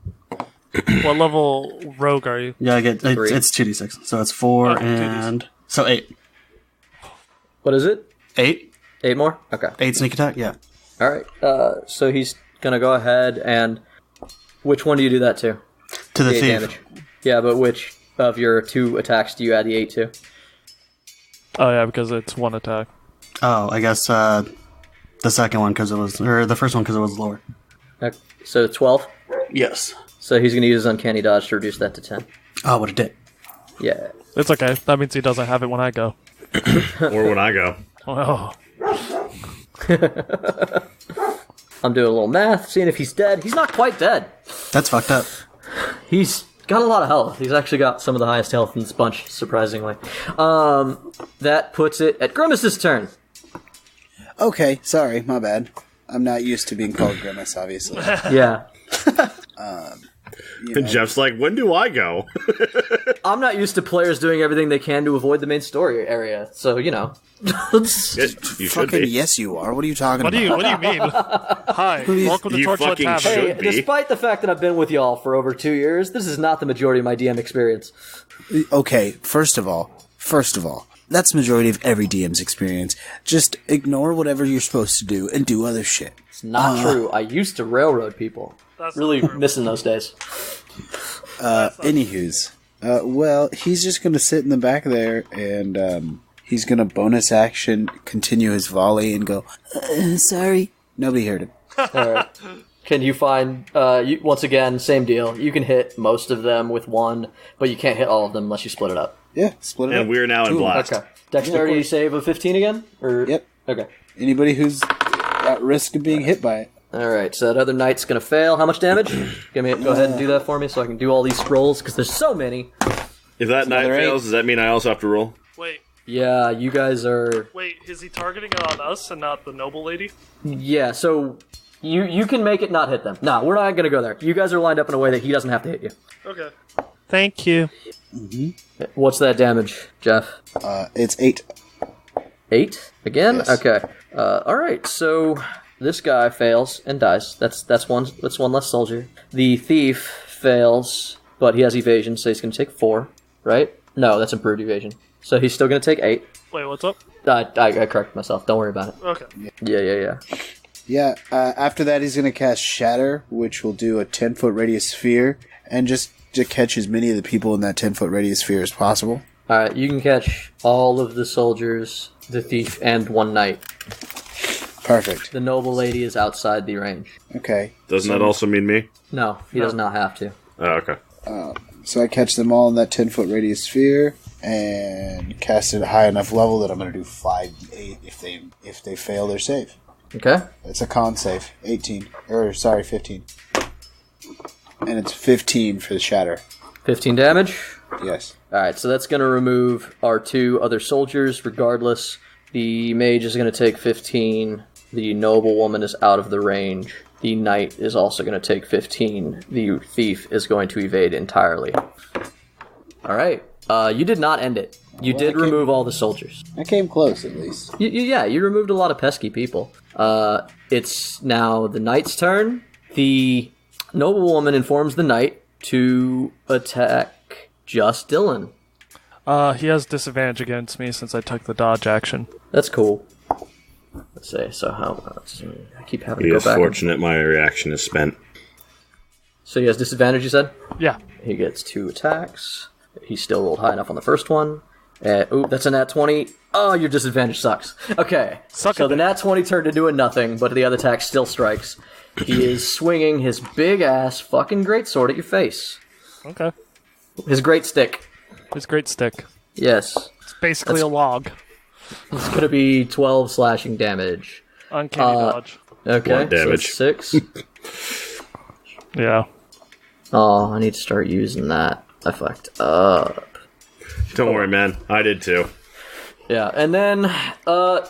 What level rogue are you? Yeah, I get it's 2d6. So it's 4 and... So 8. What is it? 8? 8 more? Okay. 8 sneak attack, yeah. All right. So he's gonna go ahead and which one do you do that to? To the 8 thief. damage. Yeah, but which of your 2 attacks do you add the 8 to? Oh yeah, because it's 1 attack. Oh, I guess the second one because it was, or the first one because it was lower. So 12. Yes. So he's gonna use his uncanny dodge to reduce that to 10. Oh, what a dick. Yeah. It's okay. That means he doesn't have it when I go. Or when I go. Oh. I'm doing a little math, seeing if he's dead. He's not quite dead. That's fucked up. He's got a lot of health. He's actually got some of the highest health in this bunch, surprisingly. That puts it at Grimace's turn. Okay, sorry, my bad. I'm not used to being called Grimace, obviously. Yeah. You know. Jeff's like, when do I go? I'm not used to players doing everything they can to avoid the main story area, so, you know. You should Fucking be. yes, you are. What are you talking What about? do you mean? Hi, welcome to You Torchlit fucking Tavern. should. Hey, be. despite the fact that I've been with y'all for over 2 years, this is not the majority of my DM experience. Okay, first of all, that's the majority of every DM's experience. Just ignore whatever you're supposed to do and do other shit. It's not true. I used to railroad people. That's Really not true. missing those days. Anywho's, well, he's just gonna sit in the back there and he's gonna bonus action, continue his volley, and go, sorry. Nobody heard him. Alright. Can you find, once again, same deal. You can hit most of them with 1, but you can't hit all of them unless you split it up. Yeah, split it up. And we're now in Two. blast. Okay. Dexterity save of 15 again? Or Yep. Okay. Anybody who's at risk of being hit by it. Alright, so that other knight's gonna fail. How much damage? Go ahead and do that for me so I can do all these scrolls, because there's so many. If that knight another fails, does that mean I also have to roll? Wait, Yeah, you guys are... is he targeting it on us and not the noble lady? Yeah, so you can make it not hit them. No, we're not gonna go there. You guys are lined up in a way that he doesn't have to hit you. Okay. Thank you. What's that damage, Jeff? It's 8. 8? Again? Yes. Okay. Alright, so this guy fails and dies. That's one less soldier. The thief fails, but he has evasion, so he's gonna take 4, right? No, that's improved evasion. So he's still gonna take 8. Wait, what's up? I corrected myself. Don't worry about it. Okay. Yeah. Yeah, after that he's gonna cast Shatter, which will do a 10-foot radius sphere, and just to catch as many of the people in that 10-foot radius sphere as possible. Alright, you can catch all of the soldiers, the thief, and one knight. Perfect. The noble lady is outside the range. Okay. Doesn't that also mean me? No, he does not have to. Oh, okay. So I catch them all in that 10-foot radius sphere, and cast it at a high enough level that I'm gonna do 5d8 if they fail their save. Okay? It's a con save. 15. And it's 15 for the shatter. 15 damage. Yes. Alright, so that's going to remove our 2 other soldiers regardless. The mage is going to take 15. The noblewoman is out of the range. The knight is also going to take 15. The thief is going to evade entirely. Alright, you did not end it. You did remove all the soldiers. I came close, at least. Yeah, you removed a lot of pesky people. It's now the knight's turn. The noblewoman informs the knight to attack just Dylan. He has disadvantage against me since I took the dodge action. That's cool. Let's see, so how much? I keep having He to go is back. fortunate my reaction is spent. So he has disadvantage, you said? Yeah. He gets 2 attacks. He still rolled high enough on the first one. Ooh, that's a nat 20. Oh, your disadvantage sucks. Okay. Suck So it. the nat 20 turned into a nothing, but the other attack still strikes. He is swinging his big-ass fucking greatsword at your face. Okay. His great stick. His great stick. Yes. It's basically a log. It's going to be 12 slashing damage. Uncanny dodge. Okay. One damage. So it's 6. Yeah. Oh, I need to start using that. I fucked up. Don't worry, man. I did too. Yeah, and then, and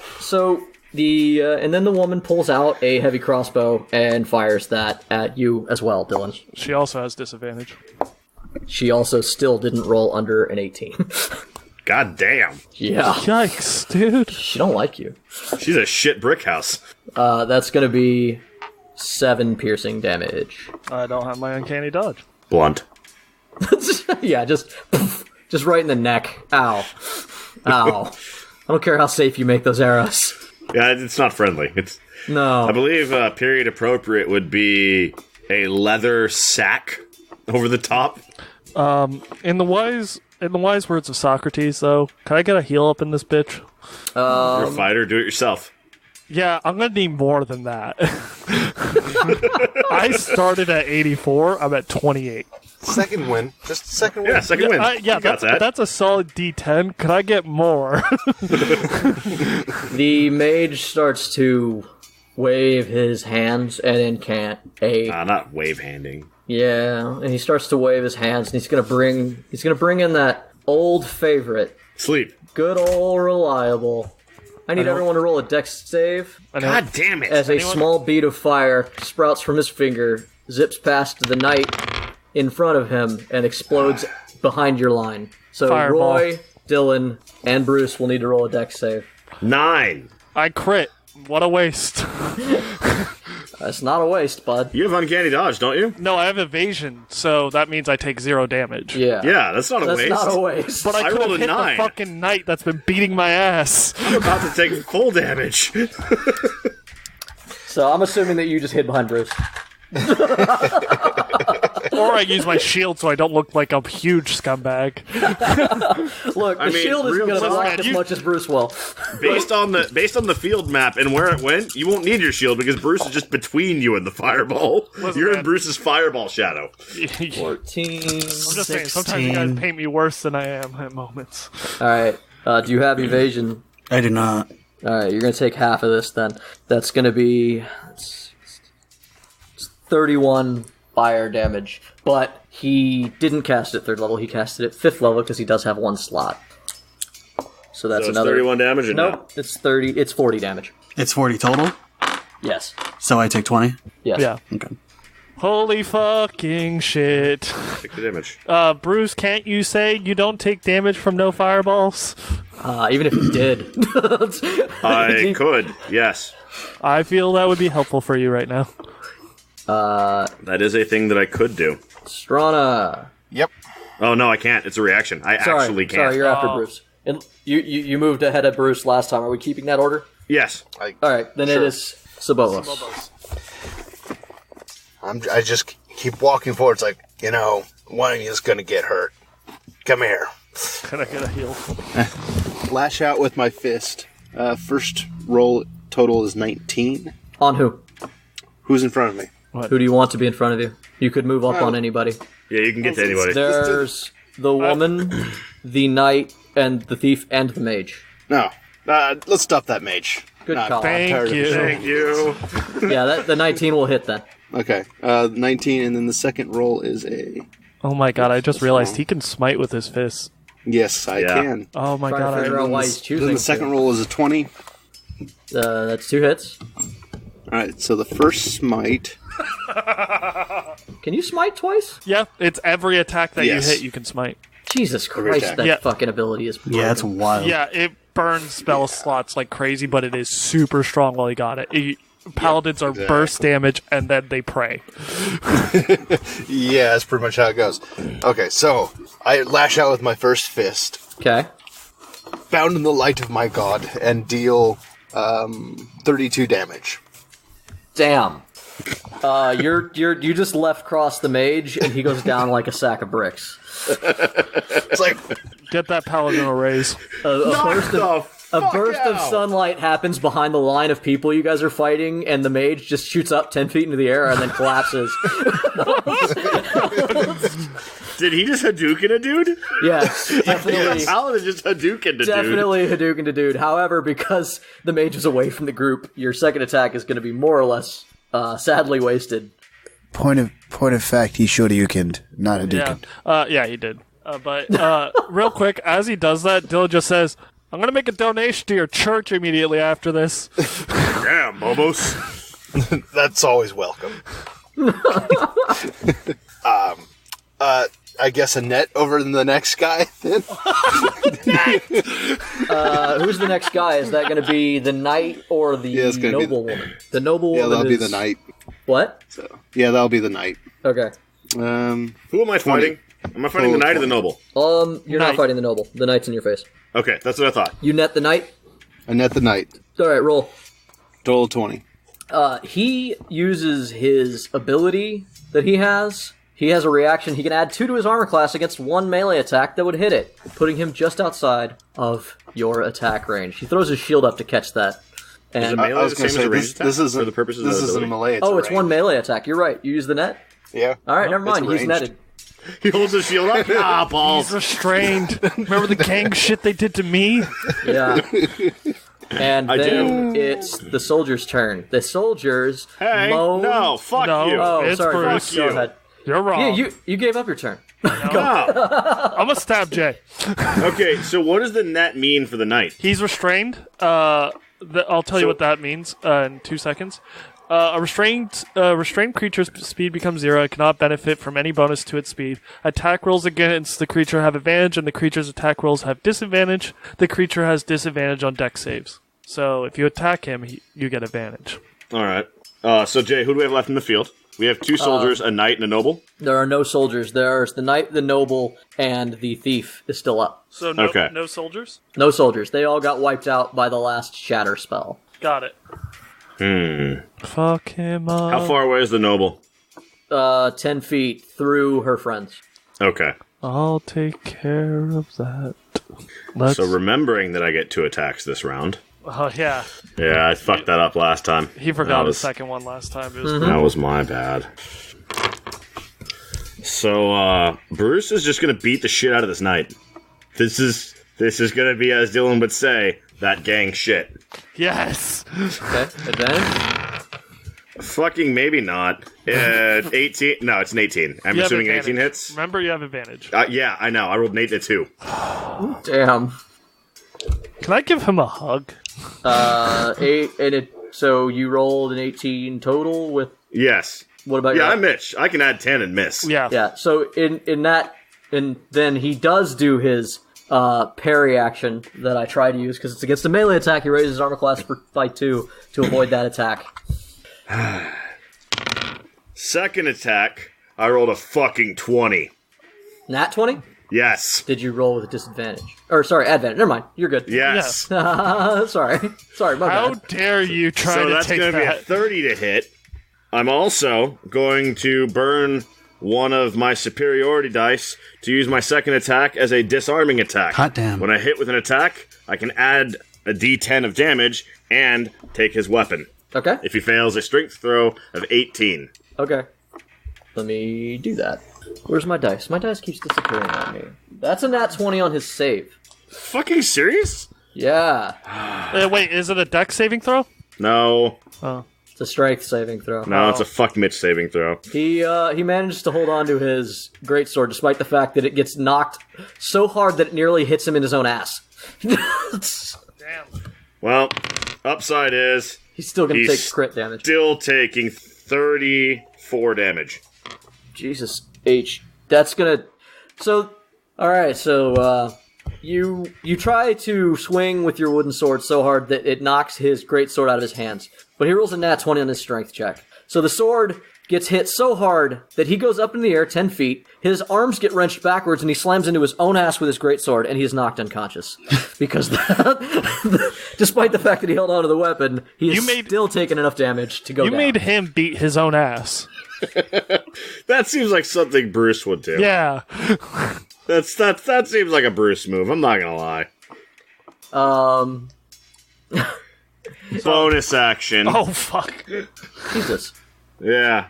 then the woman pulls out a heavy crossbow and fires that at you as well, Dylan. She also has disadvantage. She also still didn't roll under an 18. God damn. Yeah, Yikes, dude. she don't like you. She's a shit brick house. That's gonna be 7 piercing damage. I don't have my uncanny dodge. Blunt. Yeah, just right in the neck. Ow. Ow. I don't care how safe you make those arrows. Yeah, it's not friendly. No. I believe period appropriate would be a leather sack over the top. In the wise words of Socrates, though, can I get a heal up in this bitch? You're a fighter, do it yourself. Yeah, I'm gonna need more than that. I started at 84. I'm at 28. Second win. Just second win. Yeah, second win. Yeah, You got that. that's a solid D10. Could I get more? The mage starts to wave his hands and then can't. Not wave handing. Yeah, and he starts to wave his hands, and he's gonna bring in that old favorite, Sleep. good old reliable. I need everyone to roll a dex save. God damn it. As a small bead of fire sprouts from his finger, zips past the knight in front of him, and explodes behind your line. So Fireball. Roy, Dylan, and Bruce will need to roll a dex save. 9. I crit. What a waste. That's not a waste, bud. You have uncanny dodge, don't you? No, I have evasion, so that means I take 0 damage. Yeah. Yeah, that's not a That's waste. not a waste. But I could rolled have a hit 9. the fucking knight that's been beating my ass. I'm about to take full damage. So I'm assuming that you just hid behind Bruce. Or I use my shield so I don't look like a huge scumbag. Look, the shield isn't going to block as much as Bruce will. Based on the field map and where it went, you won't need your shield because Bruce is just between you and the fireball. You're in Bruce's fireball shadow. 14. I'm just saying, sometimes you guys paint me worse than I am at moments. Alright, do you have evasion? I do not. Alright, you're going to take half of this then. That's going to be 31 fire damage. But he didn't cast it 3rd level, he cast it at 5th level because he does have 1 slot. So that's So it's another 31 damage or no? Nope, it's 40 damage. It's 40 total, Yes. so I take 20. Yes. Yeah. Okay. Holy fucking shit. Take the damage. Bruce, can't you say you don't take damage from no fireballs? Even if he did. I could, yes. I feel that would be helpful for you right now. That is a thing that I could do. Strana. Yep. Oh, no, I can't. It's a reaction. I actually can't. Sorry, you're after Bruce. And you moved ahead of Bruce last time. Are we keeping that order? Yes. Alright, then it is Sobobos. I just keep walking forward. It's like, one of you is going to get hurt. Come here. Can I get a heal? Lash out with my fist. First roll total is 19. On who? Who's in front of me? Who do you want to be in front of you? You could move up on anybody. Yeah, you can get to anybody. There's the woman, the knight, and the thief, and the mage. No. Let's stop that mage. Good call. Thank you. Thank you. Yeah, the 19 will hit then. Okay. 19, and then the second roll is a... Oh my god, I just realized he can smite with his fists. Yes, I can. Oh my Trying to god, figure out why he's choosing Then the second roll is a 20. That's 2 hits. Alright, so the first smite... Can you smite twice? Yeah, it's every attack that Yes. you hit, you can smite. Jesus Christ, attack. that Yeah. fucking ability is broken. Yeah, it's wild. Yeah, it burns spell slots like crazy, but it is super strong while you got it. Paladins are burst damage, and then they pray. Yeah, that's pretty much how it goes. Okay, so I lash out with my first fist, Okay. bound in the light of my god, and deal 32 damage. Damn. You just left cross the mage, and he goes down like a sack of bricks. It's like, Get that paladin a raise. A burst of sunlight happens behind the line of people you guys are fighting, and the mage just shoots up 10 feet into the air and then collapses. Did he just Hadouken a dude? Yes, definitely. Paladin just Hadouken a dude. Definitely Hadouken to dude. However, because the mage is away from the group, your second attack is going to be more or less sadly wasted. Point of fact, he showed you can not a Yeah, Dukin. yeah, he did. But real quick, as he does that, Dylan just says, "I'm gonna make a donation to your church immediately after this." Damn, Bobos. that's always welcome. I guess a net over the next guy, then? Who's the next guy? Is that going to be the knight or the Yeah, it's gonna be noble woman? The noble Yeah, woman that'll be is... the knight. What? So, yeah, that'll be the knight. Okay. Who am I fighting? Am I fighting the knight or the noble? You're not Knight. fighting the noble. The knight's in your face. Okay, that's what I thought. You net the knight? I net the knight. All right, roll. Total 20. He uses his ability that he has. He has a reaction. He can add 2 to his armor class against 1 melee attack that would hit it, putting him just outside of your attack range. He throws his shield up to catch that. Is And melee I was the same going to as a say, ranged attack this isn't, for the purposes this of isn't a ability? melee. it's a 1 range. melee attack. You're right. You use the net? Yeah. All right, never mind. it's He's ranged. netted. He holds his shield up. Ah, balls. He's restrained. Remember the gang shit they did to me? Yeah. And I then it's the soldiers' turn. The soldiers Hey, moan. no, fuck No. you. Oh, It's sorry. Bruce. Fuck you. Go ahead. You're wrong. Yeah, you gave up your turn. No. I'm a stab Jay. Okay, so what does the net mean for the knight? He's restrained. I'll tell you So- what that means in 2 seconds. A restrained creature's speed becomes 0. It cannot benefit from any bonus to its speed. Attack rolls against the creature have advantage, and the creature's attack rolls have disadvantage. The creature has disadvantage on dex saves. So if you attack him, you get advantage. All right. So, Jay, who do we have left in the field? We have 2 soldiers, a knight, and a noble. There are no soldiers. There's the knight, the noble, and the thief is still up. So no, Okay. no soldiers? No soldiers. They all got wiped out by the last shatter spell. Got it. Fuck him up. How far away is the noble? 10 feet through her friends. Okay. I'll take care of that. Let's... So remembering that I get 2 attacks this round. Oh, yeah. Yeah, I fucked that up last time. He forgot That his second one last time. It was That was my bad. So, Bruce is just gonna beat the shit out of this knight. This is gonna be, as Dylan would say, that gang shit. Yes! Okay, advantage. Fucking maybe not. 18. No, it's an 18. I'm You have assuming advantage. 18 hits. Remember, you have advantage. Yeah, I know. I rolled an 8 and a 2. Damn. Can I give him a hug? 8, and so you rolled an 18 total with, Yes. what about Yeah, your... I'm Mitch. I can add 10 and miss. Yeah. Yeah, so in that, and then he does do his parry action that I try to use, because it's against a melee attack. He raises his armor class by 2 to avoid that attack. Second attack, I rolled a fucking 20. Nat 20? Yes. Did you roll with a disadvantage? Or, sorry, advantage. Never mind. You're good. Yes. Sorry, my How bad. dare you try So to that's take going to be a that? 30 to hit. I'm also going to burn one of my superiority dice to use my second attack as a disarming attack. Hot damn. When I hit with an attack, I can add a d10 of damage and take his weapon. Okay, If he fails a strength throw of 18. okay. Let me do that. Where's my dice? My dice keeps disappearing on me. That's a nat 20 on his save. Fucking serious? Yeah, Wait, is it a dex saving throw? No. Oh. it's a strength saving throw. No, it's a fuck Mitch saving throw. He manages to hold on to his greatsword despite the fact that it gets knocked so hard that it nearly hits him in his own ass. Damn. Well, upside is He's still gonna He's take crit damage. still taking 34 damage. Jesus H. That's gonna. So, all right. So you try to swing with your wooden sword so hard that it knocks his greatsword out of his hands, but he rolls a nat 20 on his strength check. So the sword gets hit so hard that he goes up in the air 10 feet. His arms get wrenched backwards, and he slams into his own ass with his greatsword, and he is knocked unconscious because despite the fact that he held onto the weapon, he is still taking enough damage to go You down. made him beat his own ass. That seems like something Bruce would do. Yeah. That seems like a Bruce move. I'm not gonna lie. Bonus action. Oh, fuck. Jesus. Yeah.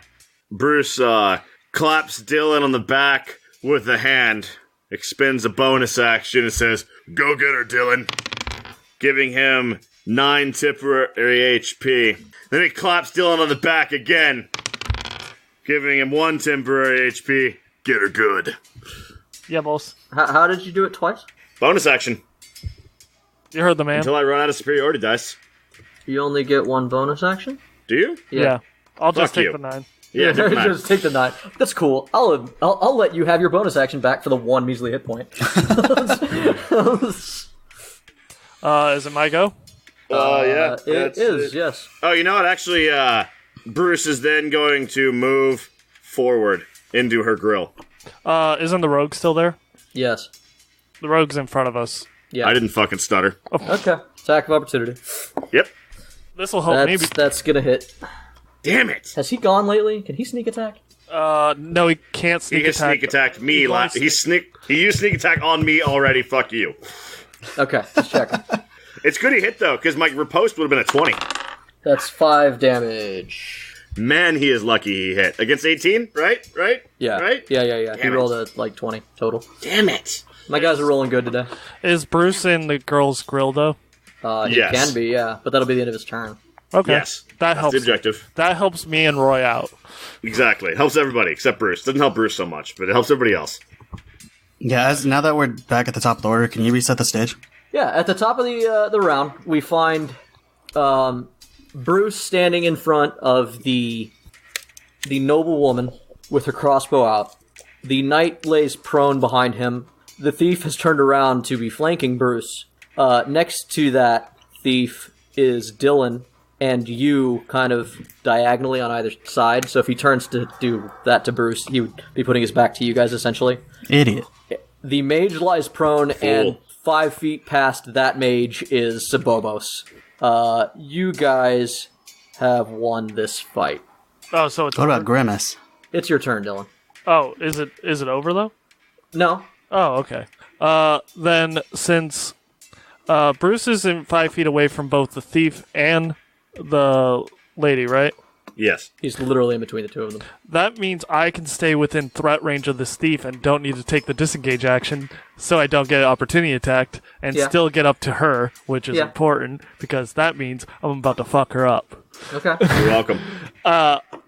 Bruce claps Dylan on the back with a hand, expends a bonus action, and says, "Go get her, Dylan," giving him 9 temporary HP. Then he claps Dylan on the back again, giving him 1 temporary HP. Get her good. Yeah, boss. How did you do it twice? Bonus action. You heard the man. Until I run out of superiority dice. You only get 1 bonus action? Do you? Yeah. I'll just Fuck take you. the 9. Yeah, never mind. Just take the 9. That's cool. I'll let you have your bonus action back for the 1 measly hit point. Is it my go? Yeah. It is, yes. Oh, you know what? Actually, Bruce is then going to move forward into her grill. Isn't the rogue still there? Yes. The rogue's in front of us. Yeah. I didn't fucking stutter. Okay. Attack of opportunity. Yep. This will help me. That's gonna hit. Damn it. Has he gone lately? Can he sneak attack? No, he can't sneak He attack. sneak attacked me. He used sneak attack on me already. Fuck you. Okay, just checking. It's good he hit, though, because my riposte would have been a 20. That's 5 damage. Man, he is lucky he hit. Against 18, right? Yeah. Right? Yeah. He Damn rolled a 20 total. Damn it. My guys are rolling good today. Is Bruce in the girl's grill, though? He Yes. can be, yeah. But that'll be the end of his turn. Okay. Yes. That That's helps. the objective. That helps me and Roy out. Exactly. It helps everybody except Bruce. Doesn't help Bruce so much, but it helps everybody else. Yeah, now that we're back at the top of the order, can you reset the stage? Yeah, at the top of the round, we find Bruce standing in front of the noble woman with her crossbow out. The knight lays prone behind him. The thief has turned around to be flanking Bruce. Next to that thief is Dylan, and you kind of diagonally on either side. So if he turns to do that to Bruce, he would be putting his back to you guys, essentially. Idiot. The mage lies prone, Fool. and 5 feet past that mage is Sobobos. You guys have won this fight. Oh, so it's What over? about Grimace? It's your turn, Dylan. Oh, is it over though? No. Oh, okay. Then since Bruce is in 5 feet away from both the thief and the lady, right? Yes. He's literally in between the two of them. That means I can stay within threat range of this thief and don't need to take the disengage action, so I don't get opportunity attacked and Yeah. still get up to her, which is Yeah. important because that means I'm about to fuck her up. Okay. You're welcome.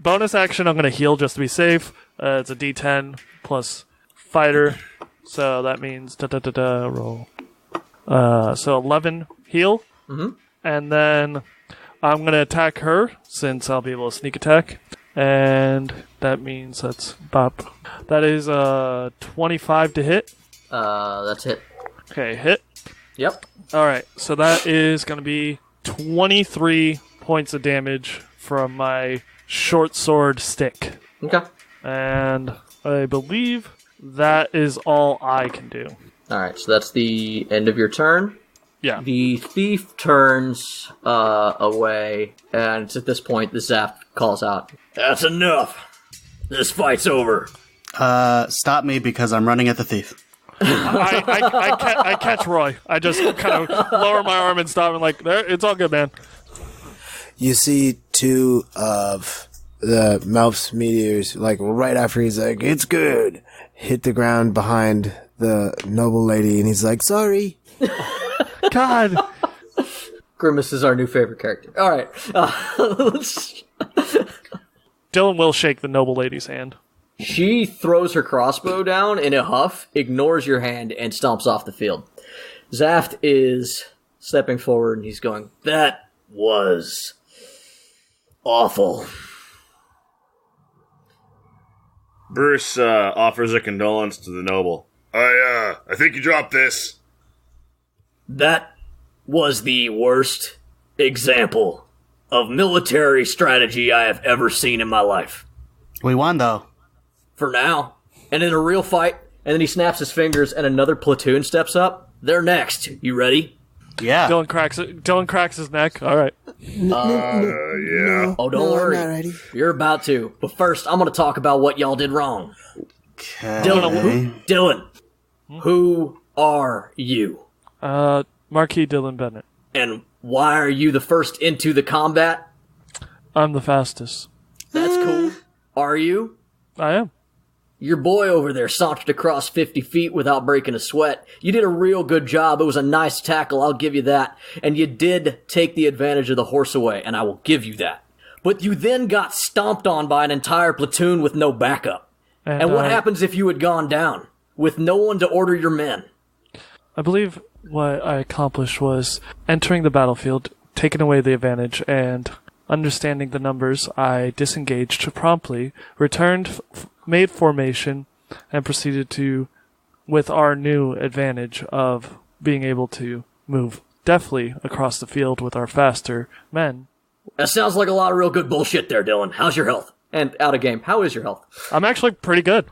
Bonus action, I'm going to heal just to be safe. It's a D10 plus fighter, so that means roll. So 11 heal, and then I'm going to attack her since I'll be able to sneak attack, and that means that's Bobp. That is 25 to hit. That's it. Okay, hit. Yep. All right, so that is going to be 23 points of damage from my short sword stick. Okay. And I believe that is all I can do. Alright, so that's the end of your turn. Yeah. The thief turns away, and it's at this point the Xaft calls out, "That's enough! This fight's over!" Stop me because I'm running at the thief. I catch Roy. I just kind of lower my arm and stop and like, there, it's all good, man. You see two of the Melf's meteors, like right after he's like, "It's good," hit the ground behind the noble lady, and he's like, "Sorry." God. Grimace is our new favorite character. Alright. Dylan will shake the noble lady's hand. She throws her crossbow down in a huff, ignores your hand, and stomps off the field. Xaft is stepping forward, and he's going, "That was awful." Bruce offers a condolence to the noble. I think you dropped this. That was the worst example of military strategy I have ever seen in my life. We won, though. For now. And in a real fight, and then he snaps his fingers and another platoon steps up. They're next. You ready? Yeah. Dylan cracks his neck. All right. Yeah. Oh, don't worry. I'm not ready. You're about to. But first, I'm going to talk about what y'all did wrong. Okay. Dylan, who are you? Marquis Dylan Bennett. And why are you the first into the combat? I'm the fastest. That's cool. Are you? I am. Your boy over there sauntered across 50 feet without breaking a sweat. You did a real good job. It was a nice tackle, I'll give you that. And you did take the advantage of the horse away, and I will give you that. But you then got stomped on by an entire platoon with no backup. And what happens if you had gone down, with no one to order your men? I believe what I accomplished was entering the battlefield, taking away the advantage, and understanding the numbers, I disengaged promptly, returned, made formation, and proceeded to, with our new advantage of being able to move deftly across the field with our faster men. That sounds like a lot of real good bullshit there, Dylan. How's your health? And out of game, how is your health? I'm actually pretty good.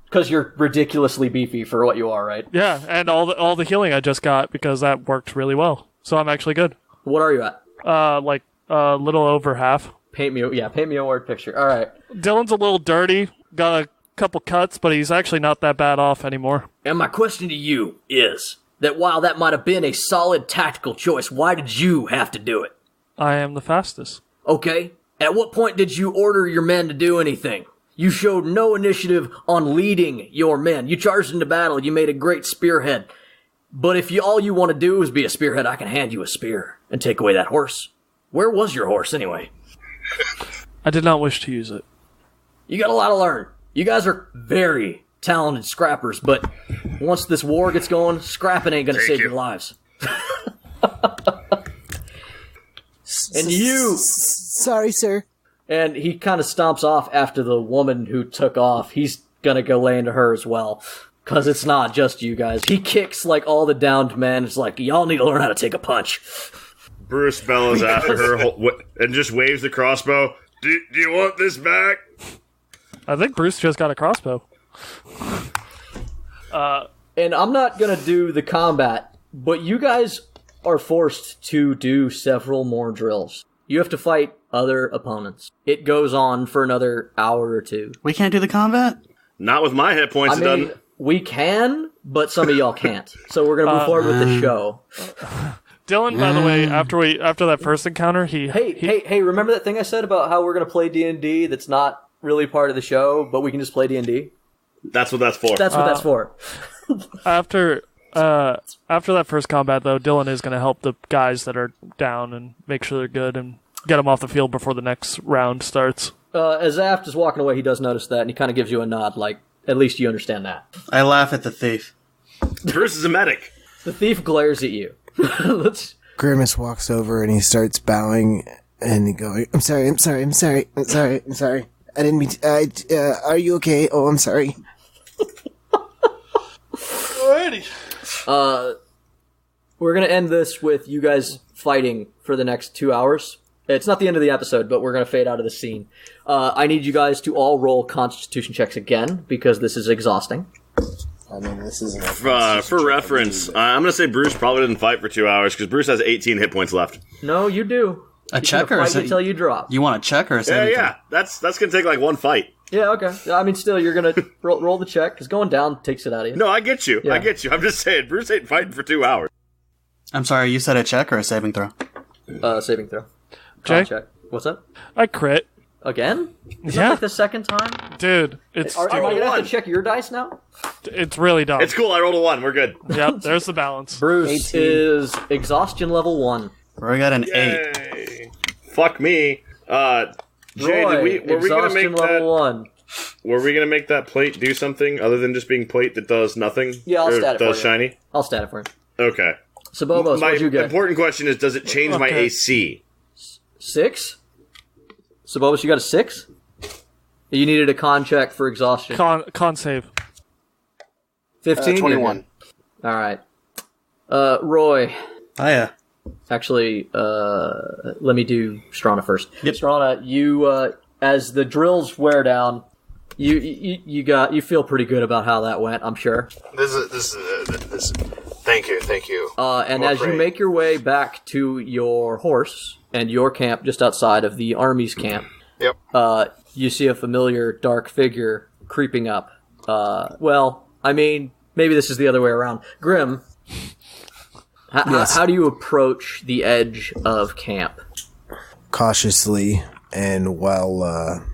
Because you're ridiculously beefy for what you are, right? Yeah, and all the healing I just got because that worked really well. So I'm actually good. What are you at? Like a little over half. Paint me a word picture. All right. Dylan's a little dirty. Got a couple cuts, but he's actually not that bad off anymore. And my question to you is that while that might have been a solid tactical choice, why did you have to do it? I am the fastest. Okay. At what point did you order your men to do anything? You showed no initiative on leading your men. You charged into battle. You made a great spearhead. But if all you want to do is be a spearhead, I can hand you a spear and take away that horse. Where was your horse anyway? I did not wish to use it. You got a lot to learn. You guys are very talented scrappers, but once this war gets going, scrapping ain't gonna save your lives. And you... Sorry, sir. And he kind of stomps off after the woman who took off. He's gonna go lay into her as well. Because it's not just you guys. He kicks, like, all the downed men. It's like, y'all need to learn how to take a punch. Bruce bellows after her and just waves the crossbow. Do you want this back? I think Bruce just got a crossbow. And I'm not gonna do the combat, but you guys are forced to do several more drills. You have to fight other opponents. It goes on for another hour or two. We can't do the combat? Not with my hit points. I mean, we can, but some of y'all can't. So we're gonna move forward with the show. Dylan, by the way, after that first encounter, Hey, remember that thing I said about how we're gonna play D&D that's not really part of the show, but we can just play D&D? That's what that's for. That's what that's for. After that first combat, though, Dylan is going to help the guys that are down and make sure they're good and get them off the field before the next round starts. As Xaft is walking away, he does notice that, and he kind of gives you a nod, like, at least you understand that. I laugh at the thief. Bruce is a medic. The thief glares at you. Grimace walks over and he starts bowing and he goes, I'm sorry. I didn't mean to, are you okay? Oh, I'm sorry. Alrighty. We're going to end this with you guys fighting for the next 2 hours. It's not the end of the episode, but we're going to fade out of the scene. I need you guys to all roll constitution checks again, because this is exhausting. I mean, this isn't For reference, I'm going to say Bruce probably didn't fight for 2 hours, because Bruce has 18 hit points left. No, you do. A check or fight until you drop. You want a check or a saving throw? Yeah. That's going to take like one fight. Yeah, okay. I mean, still, you're going to roll the check, because going down takes it out of you. No, I get you. Yeah. I get you. I'm just saying, Bruce ain't fighting for 2 hours. I'm sorry, you said a check or a saving throw? Saving throw. Jay? Check. What's that? I crit. Again? Is Yeah. that like the second time? Dude, it's Are you going to have one. to check your dice now? it's really dumb. It's cool. I rolled a 1. We're good. Yep, there's the balance. Bruce 18. is exhaustion level 1. Roy got an 8. Yay. Fuck me. Jay, Roy, were we gonna exhaustion make level that? 1. Were we gonna make that plate do something other than just being plate that does nothing? Yeah, I'll or stat it for does you. shiny. I'll stat it for you. Okay. Sobobos, My what'd you get? important question is: does it change my Okay. AC? 6? Sobobos, you got a 6? You needed a con check for exhaustion. Con save. 15? 21. Alright. Roy. Hiya. Actually, let me do Strana first. Yep. Strana, you, as the drills wear down, you feel pretty good about how that went, I'm sure. This. Thank you. And More as you prey. make your way back to your horse and your camp just outside of the army's camp, Yep. you see a familiar dark figure creeping up. Well, I mean, maybe this is the other way around. Grimm, Yes. how do you approach the edge of camp? Cautiously and while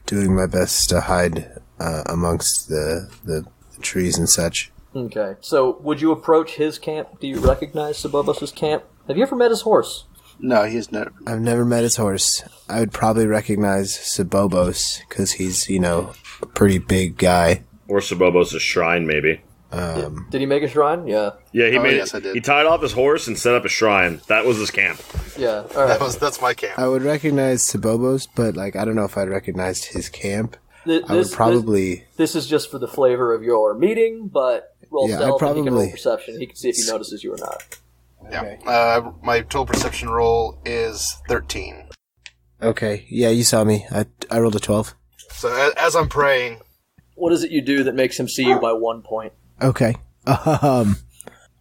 doing my best to hide amongst the trees and such. Okay, so would you approach his camp? Do you recognize Sobobos' camp? Have you ever met his horse? No, he's never. I've never met his horse. I would probably recognize Sobobos because he's, a pretty big guy. Or Sobobos' shrine, maybe. Did he make a shrine? Yeah. Yeah, he made. yes, I did. He tied off his horse and set up a shrine. That was his camp. Yeah, alright. That's my camp. I would recognize Sobobos, but I don't know if I'd recognize his camp. I would This probably. This is just for the flavor of your meeting, but roll Yeah, I'd stealth and he can roll probably- perception. He can see if he notices you or not. Yeah. My total perception roll is 13. Okay, yeah, you saw me. I rolled a 12. So as I'm praying, What is it you do that makes him see you by 1 point? Okay.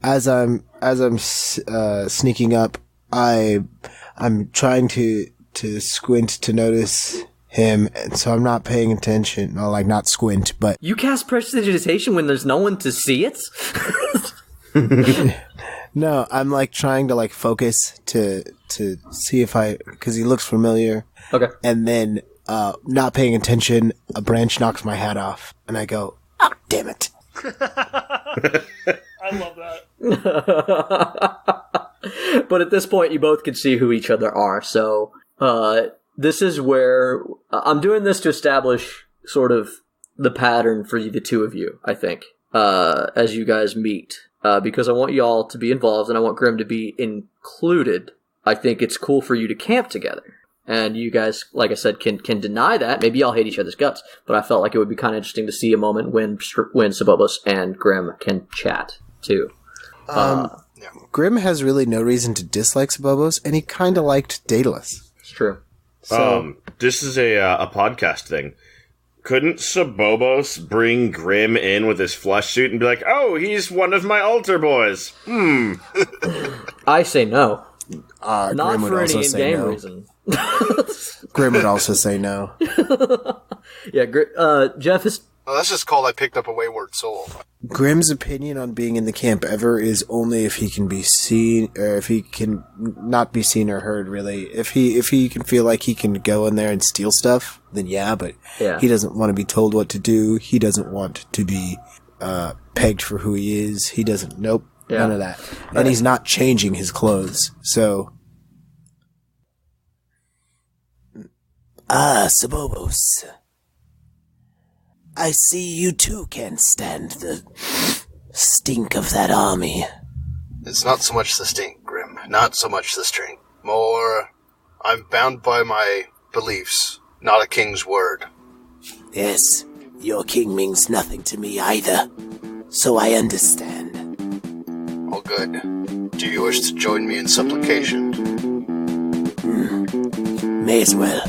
As I'm sneaking up, I'm trying to squint to notice him, and so I'm not paying attention. Well, like, not squint, but You cast prestidigitation when there's no one to see it? no, I'm like trying to like focus to see if because he looks familiar. Okay. And then, not paying attention, a branch knocks my hat off, and I go, "Oh, damn it!" I love that. But at this point, you both can see who each other are. So this is where I'm doing this to establish sort of the pattern for the two of you, I think, as you guys meet. Because I want y'all to be involved and I want Grimm to be included. I think it's cool for you to camp together. And you guys, like I said, can deny that. Maybe y'all hate each other's guts. But I felt like it would be kind of interesting to see a moment when Sobobos and Grimm can chat, too. Grimm has really no reason to dislike Sobobos, and he kind of liked Daedalus. It's true. So, this is a podcast thing. Couldn't Sobobos bring Grimm in with his flesh suit and be like, "Oh, he's one of my altar boys"? I say no. Grimm Not would for also any say in-game no. reason. Grimm would also say no. Yeah, Jeff is... Well, that's just called I picked up a wayward soul. Grimm's opinion on being in the camp ever is only if he can be seen, or if he can not be seen or heard, really. If he can feel like he can go in there and steal stuff, then yeah, but he doesn't want to be told what to do. He doesn't want to be pegged for who he is. He doesn't, none of that. And he's not changing his clothes, so... Sobobos. I see you too can't stand the stink of that army. It's not so much the stink, Grimm. Not so much the stink. More, I'm bound by my beliefs, not a king's word. Yes, your king means nothing to me either, so I understand. All good. Do you wish to join me in supplication? May as well.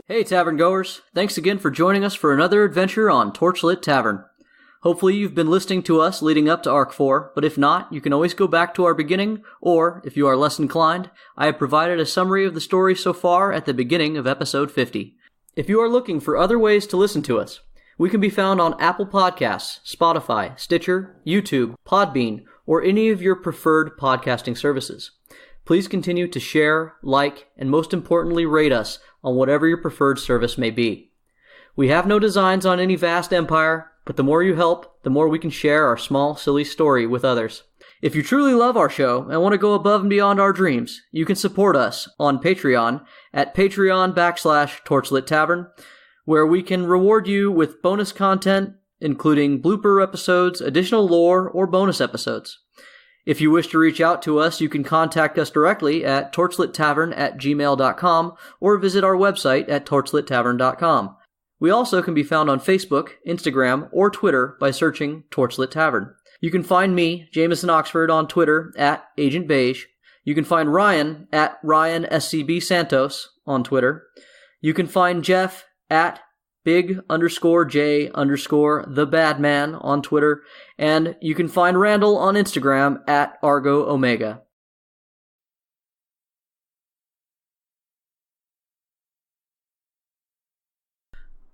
Hey, Tavern Goers. Thanks again for joining us for another adventure on Torchlit Tavern. Hopefully you've been listening to us leading up to Arc 4, but if not, you can always go back to our beginning, or, if you are less inclined, I have provided a summary of the story so far at the beginning of episode 50. If you are looking for other ways to listen to us, we can be found on Apple Podcasts, Spotify, Stitcher, YouTube, Podbean, or any of your preferred podcasting services. Please continue to share, like, and most importantly rate us on whatever your preferred service may be. We have no designs on any vast empire, but the more you help, the more we can share our small, silly story with others. If you truly love our show and want to go above and beyond our dreams, you can support us on Patreon at Patreon.com/Torchlit Tavern, where we can reward you with bonus content, including blooper episodes, additional lore, or bonus episodes. If you wish to reach out to us, you can contact us directly at torchlittavern@gmail.com or visit our website at torchlittavern.com. We also can be found on Facebook, Instagram, or Twitter by searching Torchlit Tavern. You can find me, Jameson Oxford, on Twitter at Agent Beige. You can find Ryan at Ryan SCB Santos on Twitter. You can find Jeff at Big_J_the_Badman on Twitter, and you can find Randall on Instagram at Argo Omega.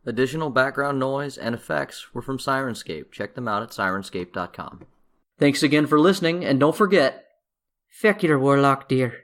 Additional background noise and effects were from Sirenscape. Check them out at sirenscape.com. Thanks again for listening, and don't forget, feck your warlock dear.